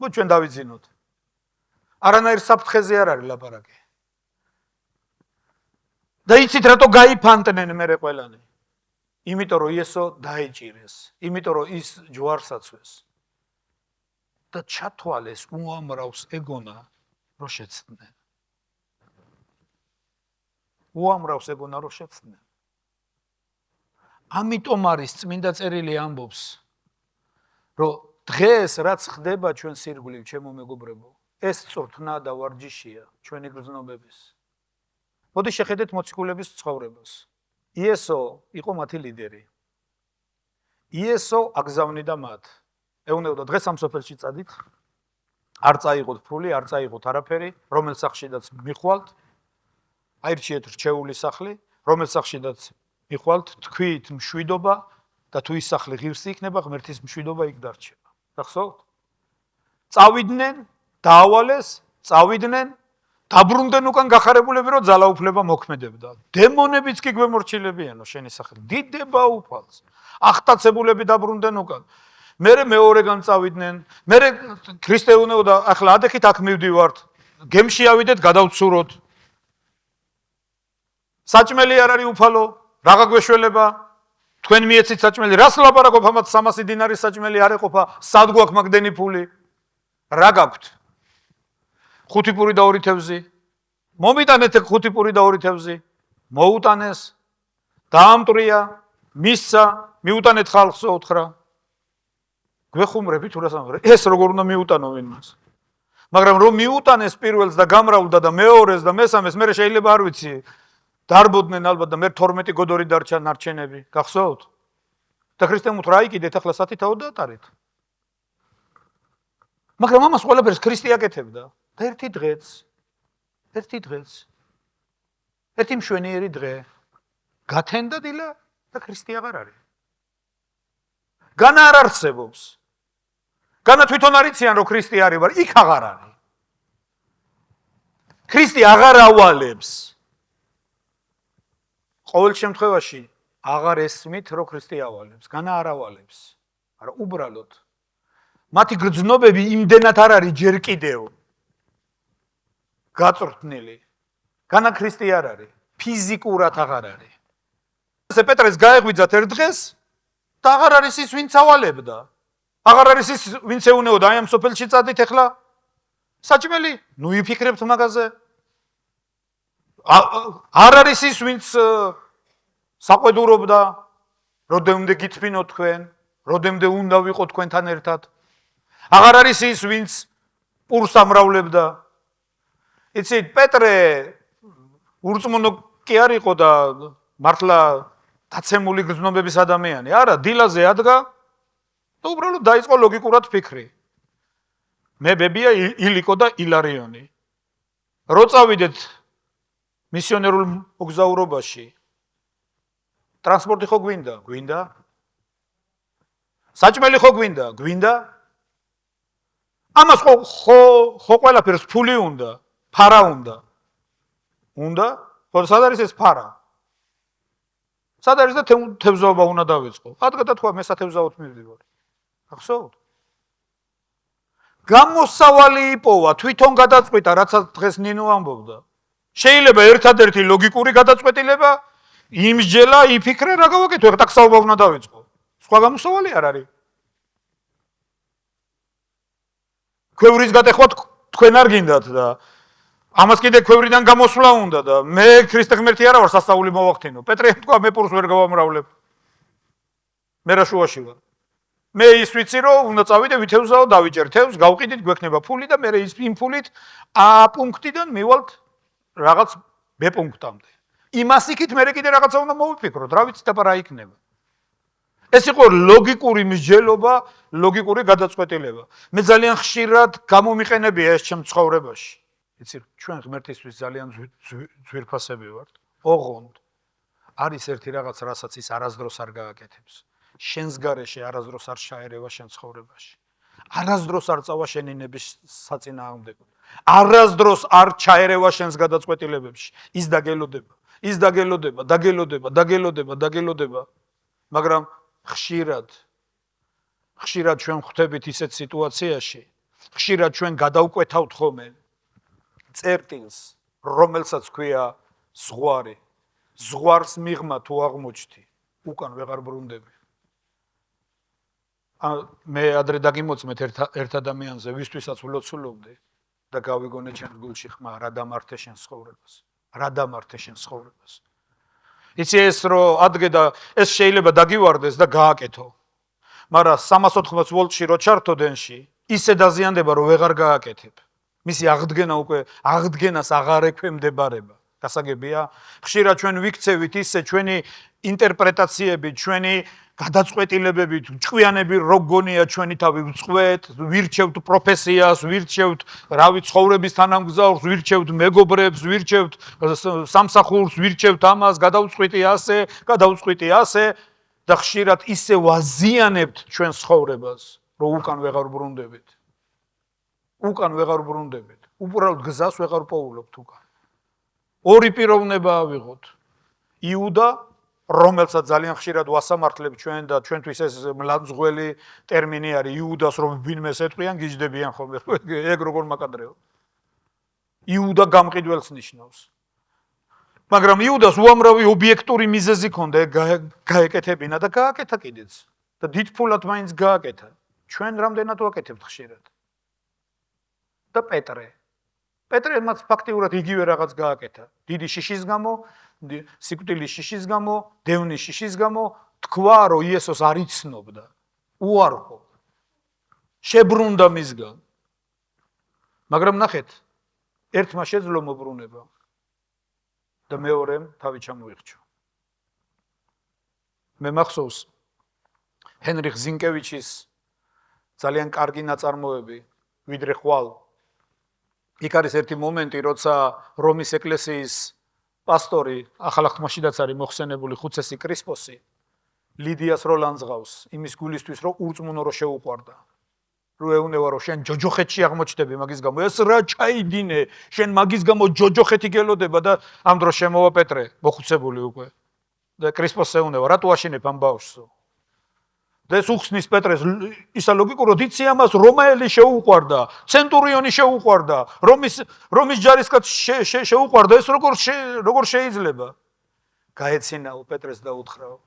ჩვენ დავიძინოთ. არანაირ საფრთხეზე არ არის ლაპარაკი. და იცით რატო გაიფანტნენ მერე ყველანი? იმიტომ რომ იესო დაეჭირეს, იმიტომ რომ ის ჯვარს აცვეს. და ჩათვალეს უამრავს ეგონა რომ შეცდნენ. უამრავს ეგონა რომ შეცდნენ. ამიტომ არის წმინდა წერილი ამბობს, რომ დღეს რაც ხდება ჩვენ სირგვლივ, ჩემო მეგობრებო, ეს წვრთნა და ვარჯიშია ჩვენი გრძნობების. მოდი შეხედეთ მოციქულების ცხოვრებას. იესო იყო მათი ლიდერი. იესო აგზავნიდა მათ. ეუბნებოდა დღეს ამ სოფელში წადით, არ წაიღოთ ფული, არ წაიღოთ არაფერი, რომელ სახშიდაც მიხვალთ, აირჩიეთ რჩეული სახლი, რომელ სახშიდაც მიხვალთ, თქვით მშვიდობა და თუ ის სახლი ღირსი იქნება, ღმერთის მშვიდობა იქ დარჩება. გახსოვთ? წავიდნენ, დაავალეს, წავიდნენ, დაბრუნდნენ უკან გახარებულები, რომ ძალაუფლება მოქმედებდა. დემონებიც კი გვემორჩილებიანო შენი სახელი. დიდება უფალს. ახტაცებულები დაბრუნდნენ უკან. მერე მეორეგან წავიდნენ, მერე ქრისტე უნეოდა, ახლა ადექით აქ მივდივართ, გემში ავიდეთ, გადავცუროთ. საჭმელი არ არის უფალო, რაღა გვეშველება, თქვენ მიეცით საჭმელი, რას ლაპარაკობ, ამათ 300 დინარის საჭმელი არ ეყოფა, სად გვაქვს მაგდენი ფული? რა გაქვთ? 5 პური და 2 თევზი. მომიტანეთ 5 პური და 2 თევზი. მოუტანეს, დაამტრია, მისცა, მიუტანეთ ხალხსო უთხრა. გვეხუმრებით თუ რას ამბობ? ეს როგორ უნდა მიუტანო ვინმეს? მაგრამ რომ მიუტანეს პირველს და გამრავლდა და მეორეს და მესამეს, მე შეიძლება არ ვიცი. დარბოდნენ ალბათ და მე 12 გოდორი დარჩა ნარჩენები. გახსოვთ? და ქრისტემუთ რა იყიდეთ ახლა სათითაოდ დაატარეთ. მაგრამ ამას ყველაფერს ქრისტე აკეთებდა. და ერთი დღეც, ერთი მშვენიერი დღე გათენდა დილა და ქრისტე აღარ არის. განა არ არსებობს. განა თვითონ არიციან რომ ქრისტე არის, მაგრამ იქ აღარ არის. ქრისტე აღარ ავალებს. ყოველ შემთხვევაში აღარ ესმით რომ ქრისტე ავალებს. განა არ ავალებს. მაგრამ უბრალოდ მათი გრძნობები იმდენად არ არის ჯერ კიდევ გაწვრთნილი. განა ქრისტე არ არის, ფიზიკურად აღარ არის. ესე პეტრეს გაეღვიძათ ერთ დღეს და აღარ არის ის ვინც ავალებდა. აღარ არის ის ვინც ეუნეოდა აი ამ სოფელში წადით ახლა საჭმელი, ნუ იფიქრებთ მაგაზე. არ არის ის ვინც საყვედურობდა, როდემდე გითფინოთ თქვენ, როდემდე უნდა ვიყო თქვენთან ერთად. აღარ არის ის ვინც პურს ამრავლებდა. იცით, პეტრე ურწმუნო კი არ იყო და მართლა დაცემული გრძნობების ადამიანი. არა, დილაზე ადგა და უბრალოდ დაიწყო ლოგიკურად ფიქრი. მე ბებია ილიკო და ილარიონი. რო წავიდეთ მისიონერულ მოგზაურობაში, ტრანსპორტი ხო გვინდა? გვინდა. საჭმელი ხო გვინდა? გვინდა. ამას ხო ყველაფერს ფული უნდა, ფარა უნდა. უნდა? ხო სად არის ეს ფარა? სად არის და თევზაობა უნდა დავიწყო? ადგა და თქვა მე სათევზაოდ მივდივარ. ახსოვთ? გამოსავალი იპოვა, თვითონ გადაწყვიტა, რაც დღეს ნინო ამბობდა. შეიძლება ერთადერთი ლოგიკური გადაწყვეტილება იმსჯელა, იფიქრე, რა გავაკეთო, ეხლა ტაქსაობა უნდა დავიწყო. სხვა გამოსავალი არ არის. ქვევრის გატეხვა თქვენ არ გინდათ და ამას კიდე ქვევრიდან გამოსვლა უნდა და მე ქრისტე ღმერთი არა ვარ სასწაული მოვახდინო. პეტრე თქვა მე პურს ვერ გავამრავლებ. მე რა შუაში ვარ. მე ის ვიცი რომ უნდა წავიდე ვითევზაო დავიჭერ თევზს, გავყიდით გვექნება ფული და მე ის იმ ფულით A პუნქტიდან მივალთ რაღაც B პუნქტამდე. იმას იქით მე კიდე რაღაცა უნდა მოვიფიქროთ, რა ვიცი და რა იქნება. ეს იყო ლოგიკური მსჯელობა, ლოგიკური გადაწყვეტილება. მე ძალიან ხშირად გამომიყენებია ეს ჩემ ცხოვრებაში. იცი, ჩვენ ღმერთისთვის ძალიან ძვირფასები ვართ. ოღონდ არის ერთი რაღაც, რასაც ის არასდროს არ გააკეთებს. შენს გარეშე არასდროს არ ჩაერევა შენ ცხოვრებაში. არასდროს არ წავა შენი ნების საწინააღმდეგო. არასდროს არ ჩაერევა შენს გადაწყვეტილებებში. ის დაგელოდება, ის დაგელოდება, დაგელოდება, დაგელოდება, დაგელოდება. მაგრამ ხშირად ჩვენ ხვდებით ისეთ სიტუაციაში, ხშირად ჩვენ გადავკვეთავთ ხოლმე წერტილს, რომელსაც ქვია ზღვარი. ზღვარს მიღმა თუ აღმოჩნდი, უკან ვეღარ ბრუნდები. მე ადრე დაგიმოწმეთ ერთ ადამიანზე, ვისთვისაც ვლოცულობდი და გავიგონე ჩემს გულში ხმა, რა დამართე შენ ცხოვრებას. რა დამართე შენ ცხოვრებას. იცი ეს რომ ადგე და ეს შეიძლება დაგივარდეს და გააკეთო. მაგრამ 380 ვოლტში რო ჩართო დენში, ისე დაზიანდება რომ ვეღარ გააკეთებ. მისი აღდგენა უკვე აღდგენას აღარ ექვემდებარება. გასაგებია, ხშირად ჩვენ ვიქცევით ისე ჩვენი ინტერპრეტაციები, ჩვენი გადაწყვეტილებები, ჭკვიანები რო გონია ჩვენი თავი ვწყვეთ, ვირჩევთ პროფესიას, ვირჩევთ რავი ცხოვრების თანამგზავრს, ვირჩევთ მეგობრებს, ვირჩევთ სამსახურს, ვირჩევთ ამას, გადავწყვიტი ასე და ხშირად ისე ვაზიანებთ ჩვენ ცხოვრებას, რომ უკან ვეღარ ბრუნდებით. უკან ვეღარ ბრუნდებით. უბრალოდ გზას ვეღარ პოულობთ უკან. ორი პიროვნება ავიღოთ. იუდა, რომელსაც ძალიან ხშირად ვასამართლებ ჩვენ და ჩვენთვის ეს მლამძღველი ტერმინი არის იუდას, რომ ვინმეს ეტყვიან, გიჯდებიან ხოლმე. ეგ როგორ მაკადრეო. იუდა გამყიდველს ნიშნავს. მაგრამ იუდას უამრავი ობიექტური მიზეზი ჰქონდა, გაეკეთებინა და გააკეთა კიდეც. და დიდფულად მაინც გააკეთა. ჩვენ რამდენად ვაკეთებთ ხშირად. და პეტრემაც ფაქტიურად იგივე რაღაც გააკეთა. დიდი შიშის გამო, სიკვდილის შიშის გამო, დევნის შიშის გამო, თქვა, რომ იესოს არ იცნობდა. უარყო. შებრუნდა მისგან. მაგრამ ნახეთ, ერთმა შეძლო მობრუნება და მეორემ თავი ჩამოიხრჩა. მე მახსოვს ჰენრიხ ზინკევიჩის ძალიან კარგი ნაწარმოები, ვიდრე ხვალ. იქ არის ერთი მომენტი, როცა რომის ეკლესიის პასტორი, ახალ აღთქმაშიდაც არის მოხსენებული ხუცესი კრისპოსი, ლიდიას რო ლანძღავს, იმის გულისთვის რომ ურწმუნო რო შეუყვარდა. რო ეუბნება რომ შენ ჯოჯოხეთში აღმოჩნდები მაგის გამო, ეს რა ჩაიდინე, შენ მაგის გამო ჯოჯოხეთი გელოდება და ამ დროს შემოვა პეტრე, მოხუცებული უკვე. და კრისპოსს ეუბნება, რატო აშენებ ამ ბავშვსო? და ეს უხსნის პეტრეს, ისა ლოგიკურად იცი ამას, რომაელი შეუყვარდა, ცენტურიონი შეუყვარდა, რომის ჯარისკაც შეუყვარდა, ეს როგორ შეიძლება? გაეცინაო პეტრეს და უთხრაო,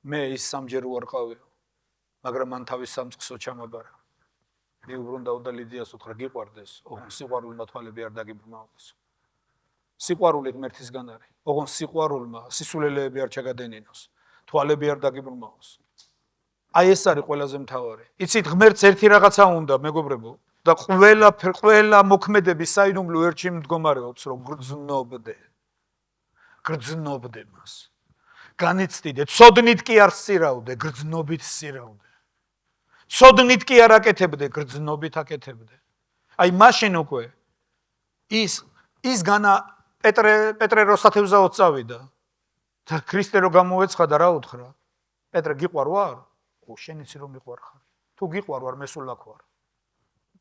მე ის სამჯერ უარყავიო, მაგრამ მან თავის სამწყსო ჩამაბარა. მიუბრუნდაო და ლიდიას უთხრა, გიყვარდეს, ოღონდ სიყვარულმა თვალები არ დაგიბრმაოს. სიყვარული ღმერთისგან არის, ოღონდ სიყვარულმა სისულელეები არ ჩაგადენინოს, თვალები არ დაგიბრმაოს. აი ეს არის ყველაზე მთავარი. იცით, ღმერთს ერთი რაღაცა უნდა, მეგობრებო, და ყველა მოქმედების საიდუმლო ერთში მდგომარეობს, რომ გრძნობდე მას. განიცდიდე, ცოდნით კი არ სირავდე, გრძნობით სირავდე. ცოდნით კი არ აკეთებდე, გრძნობით აკეთებდე. აი მაშინ უკვე ის განა პეტრე რო სათევზაოდ წავიდა და ქრისტე რო გამოეცხადა, რა უთხრა? პეტრე გიყვარ ვარ? ო შენ იცი რომ მიყვარ ხარ. თუ გიყვარ ვარ, მე სულ აქ ვარ.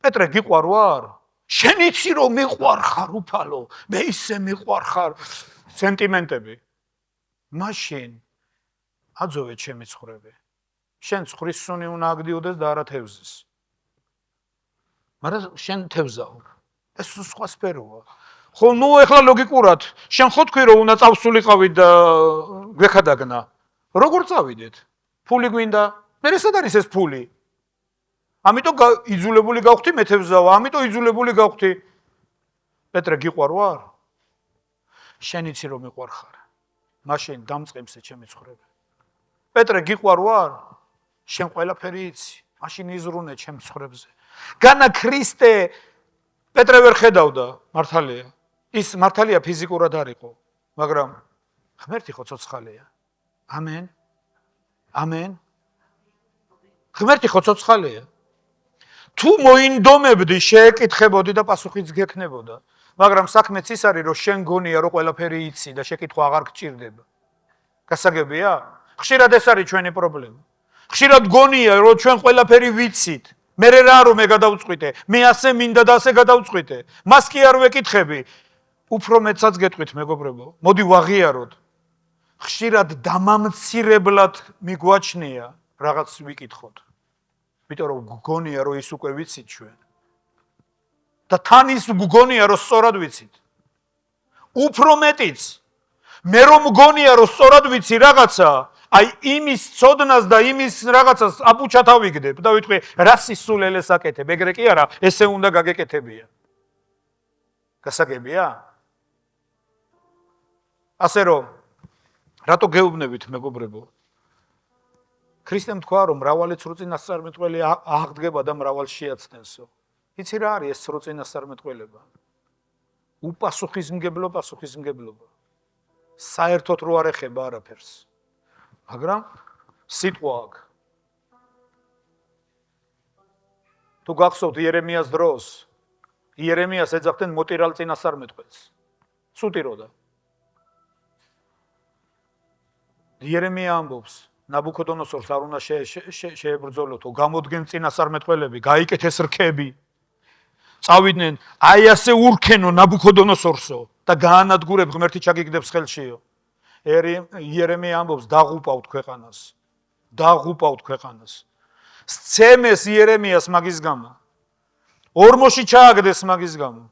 პეტრე გიყვარ ვარ? შენ იცი რომ მიყვარ ხარ უფალო, მე ისე მიყვარ ხარ. სენტიმენტები. მაშინ აძოვე ჩემი ცხოვრები. შენ ცხრის სუნი უნდა აგდიოდეს და არა თევზის. მაგრამ შენ თევზაო. ეს სხვა სფეროა. ხო, ნუ ეხლა ლოგიკურად, შენ ხო თქვი რომ უნდა წავსულიყავი და გვექადაგნა. როგორ წავიდეთ? ფული გვინდა? მე სად არის ეს ფული? ამიტომ იძულებული გავხდი მე თევზაო, ამიტომ იძულებული გავხდი. პეტრე გიყვარ ვარ? შენ იცი რომ მიყვარ ხარ. მაშინ დამწყემსე ჩემი ცხოვრება. პეტრე გიყვარ ვარ? შენ ყველაფერი იცი, მაშინ იზრუნე ჩემ ცხოვრებზე. განა ქრისტე პეტრე ვერ ხედავდა, მართალია. ის მართალია ფიზიკურად არ იყო, მაგრამ ღმერთი ხო ცოცხალია. ამენ. ამენ. ღმერთი ხო ცოცხალია. თუ მოინდომებდი, შეეკითხებოდი და პასუხიც გექნებოდა. მაგრამ საქმეც ის არის, რომ შენ გონია, რომ ყველაფერი იცი და შეკითხვა აღარ გჭირდება. გასაგებია? ხშირად ეს არის ჩვენი პრობლემა. ხშირად გონია, რომ ჩვენ ყველაფერი ვიცით. მე რა რომ მე გადავწყვიტე, მე ასე მინდა და ასე გადავწყვიტე. მას კი არ ვეკითხები. უფრო მეტსაც გეტყვით, მეგობრებო. მოდი ვაღიაროთ. ხშირად დამამცირებლად მიგვაჩნია რაღაც ვიკითხოთ. იმიტომ რომ გგონია, რომ ის უკვე ვიცით ჩვენ. და თან ის გგონია, რომ სწორად ვიცით. უფრო მეტიც მე რომ მგონია, რომ სწორად ვიცი რაღაცა, აი იმის ცოდნას და იმის რაღაცას აპუჩად ავიგდებ და ვიტყვი, რა სისულელეს აკეთებ, ეგრე კი არა, ესე უნდა გაგეკეთებია. გასაგებია? ასე რომ რატო გეუბნებით, მეგობრებო? ქრისტემ თქვა, რომ მრავალი სრულწინასწარმეტყველი აღდგება და მრავალ შეაცდენსო. იცი რა არის ეს სრულწინასწარმეტყველება? უპასუხისმგებლო პასუხისმგებლობა. საერთოდ რო არ ეხება არაფერს. მაგრამ სიტყვა აქვს. თუ გახსოვთ იერემიას დროს, იერემიას ეძახდნენ მოტირალ წინასწარმეტყველს. სუტიროდა. იერემია ამბობს, ნაბუქოდონოსორს არ უნდა შეებრძოლოთო, გამოდგენ წინასწარმეტყველები, გაიკეთეს რქები. წავიდნენ, აი ასე ურქენო ნაბუქოდონოსორსო და გაანადგურებ ღმერთი ჩაგიგდებს ხელშიო. იერემია ამბობს, დაღუპავთ ქვეყანას. დაღუპავთ ქვეყანას. სცემეს იერემიას მაგის გამო. ორმოში ჩააგდეს მაგის გამო.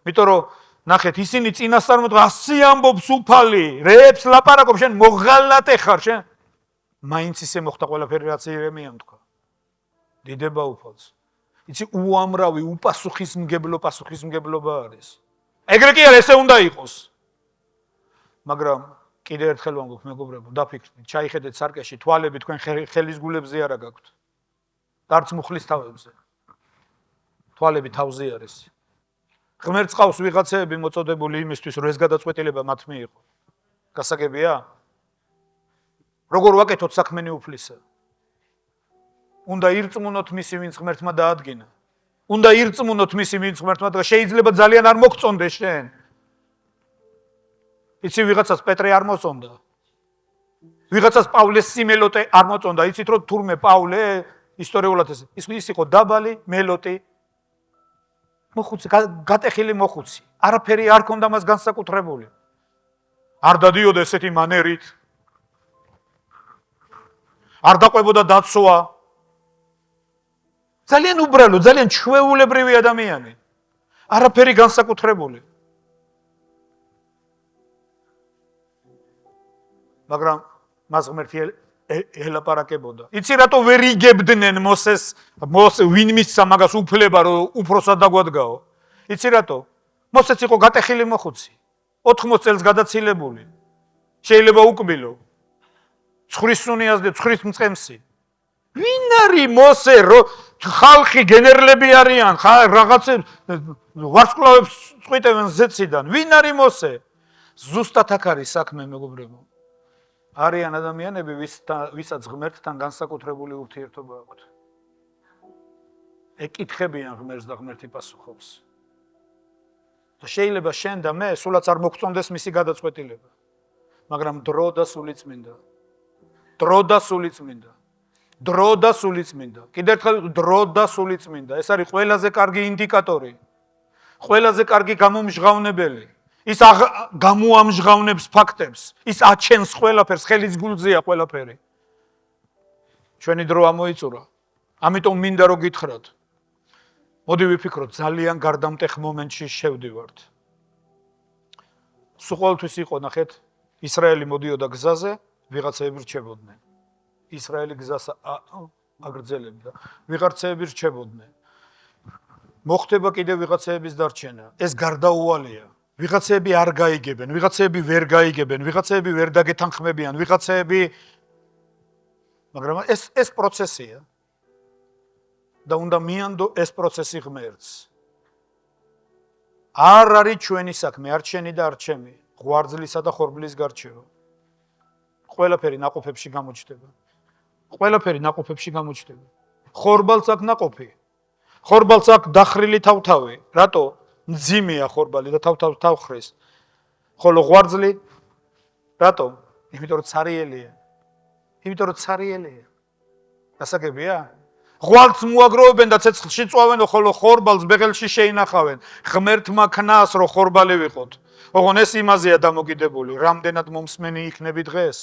იმიტომ რომ ნახეთ, ისინი წინასწარმეტყველს ასე ამბობს უფალი, რეებს ლაპარაკობს, შენ მოღალატე ხარ, შენ. მაინც ისე მოხდა ყველაფერი, რაც იერემიამ თქვა. დიდება უფალს. იცი უამრავი უპასუხისმგებლობა არის. ეგრე კი არა, ესე უნდა იყოს. მაგრამ კიდევ ერთხელ ვამბობ, მეგობრებო, დაფიქრდით, ჩაიხედეთ სარკეში, თვალები თქვენ ხელის გულებზე არა გაქვთ. არც მუხლის თავებზე. თვალები თავზე არის. ღმერთს ყავს ვიღაცეები მოწოდებული იმისთვის, რომ ეს გადაწყვეტილება მათ მიიღო. გასაგებია? როგორ ვაკეთოთ საქმენი უფლისა? უნდა ირწმუნოთ მისი, ვინც ღმერთმა დაადგინა. უნდა ირწმუნოთ მისი, ვინც ღმერთმა და შეიძლება ძალიან არ მოგწონდეს შენ. იცი ვიღაცას პეტრე არ მოწონდა. ვიღაცას პავლეს სიმელოტე არ მოწონდა. იცით რომ თურმე პავლე ისტორიულად ის იყო დაბალი, მელოტი. მოხუცი, გატეხილი მოხუცი. არაფერი არ ქონდა მას განსაკუთრებული. არ დადიოდა ესეთი მანერით. არ დაყვებოდა დაცვა. ძალიან უბრალო, ძალიან ჩვეულებრივი ადამიანი. არაფერი განსაკუთრებული. მაგრამ მას ღმერთი ელაპარაკებოდა. იცი რატო ვერ იგებდნენ მოსეს, ვინ მისცა მაგას უფლება, რომ უფროსად დაგვადგაო? იცი რატო? მოსეც იყო გატეხილი მოხუცი. 80 წელს გადაცილებული. შეიძლება უკბილო. ცხვრის სუნიას და ცხვრის მწყემსი. ვინ არის მოსე, რომ ხალხი გენერლები არიან, რაღაცე ვარსკვლავებს წვიტებენ ზეციდან. ვინ არის მოსე? ზუსტად აქ არის საქმე, მეგობრებო. არიან ადამიანები, ვისაც ღმერთთან განსაკუთრებული ურთიერთობა აქვთ. ეკითხებიან ღმერთს და ღმერთი პასუხობს. და შეიძლება შენ და მე სულაც არ მოგწონდეს მისი გადაწყვეტილება. მაგრამ დრო და სულიც მინდა. დრო და სულიც მინდა. დრო და სულიც მინდა. კიდევ ერთხელ დრო და სულიც მინდა. ეს არის ყველაზე კარგი ინდიკატორი. ყველაზე კარგი გამომჟღავნებელი. ის გამოამჟღავნებს ფაქტებს. ის აჩენს ყველაფერს, ხელის გულზეა ყველაფერი. ჩვენი დრო ამოიწურა. ამიტომ მინდა რომ გითხრათ. მოდი ვიფიქროთ, ძალიან გარდამტეხ მომენტში შევდივართ. სულ ყოველთვის იყო, ნახეთ, ისრაელი მოდიოდა გზაზე, ვიღაცეები რჩებოდნენ. ისრაელი გზას აგრძელებდა. ვიღაცეები რჩებოდნენ. მოხდება კიდევ ვიღაცეების დარჩენა. ეს გარდაუვალია. ვიღაცეები არ გაიგებენ, ვიღაცეები ვერ გაიგებენ, ვიღაცეები ვერ დაგეთანხმებიან, ვიღაცეები მაგრამ ეს პროცესია. და უნდა მიანდო ეს პროცესი ღმერთს. არ არის ჩვენი საქმე, არ შენი და არ ჩემი, ღვარძლისა და ხორბლის გარჩევა. ყველაფერი ნაყოფებში გამოჩნდება. ყველაფერი ნაყოფებში გამოჩნდება. ხორბალს აქვს ნაყოფი. ხორბალს აქვს დახრილი თავთავი. რატო? მძიმეა ხორბალი და თავთავს თავხრის. ხოლო ღვარძლი რატო? იმიტომ რომ ცარიელია. იმიტომ რომ ცარიელია. გასაგებია? ღვალს მოაგროვებენ და ცეცხლში წვავენ, ხოლო ხორბალს ბეღელში შეინახავენ. ღმერთმა ქნას რომ ხორბალი ვიყოთ. ოღონ ეს იმაზეა დამოკიდებული, რამდენად მომსმენი იქნები დღეს.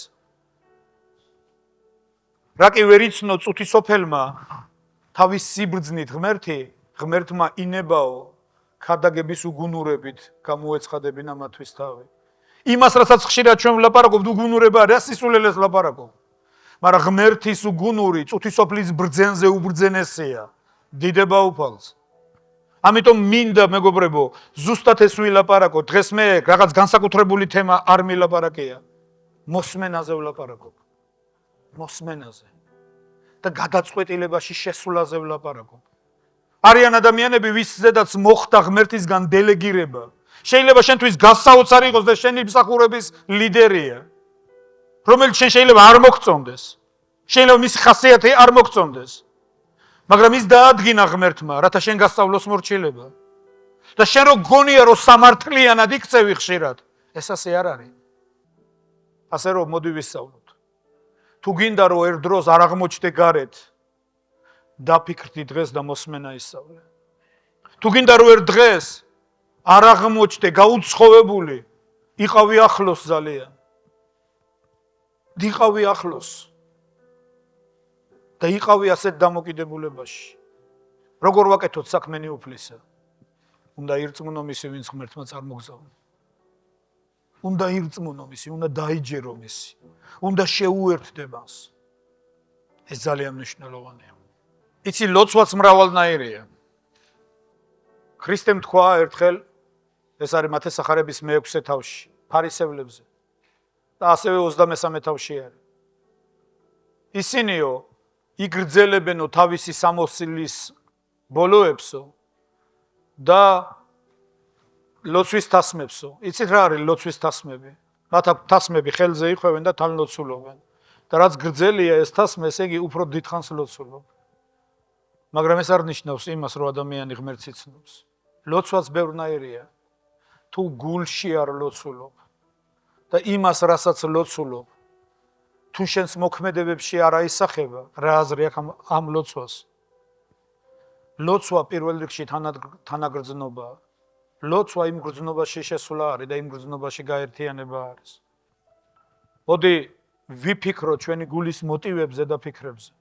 რა კი ვერ იცნო წუთისოფელმა თავის სიბრძნით ღმერთმა ინებაო ქადაგების უგუნურებით გამოეცხადებინა მათთვის თავი. იმას რასაც ხშირად ჩვენ ვლაპარაკობთ უგუნურება რა სისულელეს ლაპარაკობ. მაგრამ ღმერთის უგუნური წუთისოფლის ბრძენზე უბრძენესია. დიდება უფალს. ამიტომ მინდა მეგობრებო, ზუსტად ეს ვილაპარაკო. დღეს მე რაღაც განსაკუთრებული თემა არ მილაპარაკია. მოსმენაზე ვლაპარაკობ. მოსმენაზე. და გადაწყვეტილებაში შესვლაზე ვლაპარაკობ. არიან ადამიანები, ვისზედაც მოხდა ღმერთისგან დელეგირება. შეიძლება შენთვის გასაოცარი იყოს და შენი მსახურების ლიდერია. რომელიც შენ შეიძლება არ მოგწონდეს. შეიძლება მისი ხასიათი არ მოგწონდეს. მაგრამ ის დაადგინა ღმერთმა, რათა შენ გასწავლოს მორჩილება. და შენ რო გონია რომ სამართლიანად იქცევი ხშირად, ეს ასე არ არის. ასე რომ მოდი ვისწავლოთ. თუ გინდა რომ ერთ დროს არ აღმოჩნდე გარეთ, დაფიქრდი დღეს და მოსმენა ისწავლე. თუ გინდა რომ ერთ დღეს არ აღმოჩნდე გაუცხოვებული, იყავი ახლოს ძალიან. იყავი ახლოს. და იყავი ასეთ დამოკიდებულებაში. როგორ ვაკეთოთ საქმენი უფლისა? უნდა ირწმუნო მისი, ვინც ღმერთმა წარმოგზავნა. უნდა ირწმუნო მისი, უნდა დაიჯერო მისი. უნდა შეუერთდე მას. ეს ძალიან მნიშვნელოვანია. იცი, ლოცვაც მრავალნაირია. ქრისტემ თქვა ერთხელ, ეს არის მათეს სახარების მე-6 თავში, ფარისევლებზე. და ასევე 23 თავში არის. ისინიო იგრძელებენო თავისი სამოსლის ბოლოებსო და ლოცვის თასმებსო. იცით რა არის ლოცვის თასმები? მათ აქვს თასმები ხელზე იხვევენ და თან ლოცულობენ. და რაც გრძელია ეს თასმე, ესე იგი უფრო დიდხანს ლოცულობ. მაგრამ ეს არ ნიშნავს იმას, რომ ადამიანი ღმერთს იცნობს. ლოცვაც ბევრნაირია. თუ გულში არ ლოცულობ და იმას, რასაც ლოცულობ, თუ შენს მოქმედებებში არ აისახება, რა აზრი აქვს ამ ლოცვას? ლოცვა პირველ რიგში თანაგრძნობაა. ლოცვა იმ გრძნობაში შესვლა არის და იმ გრძნობაში გაერთიანება არის. მოდი ვიფიქროთ ჩვენი გულის მოტივებზე და ფიქრებზე.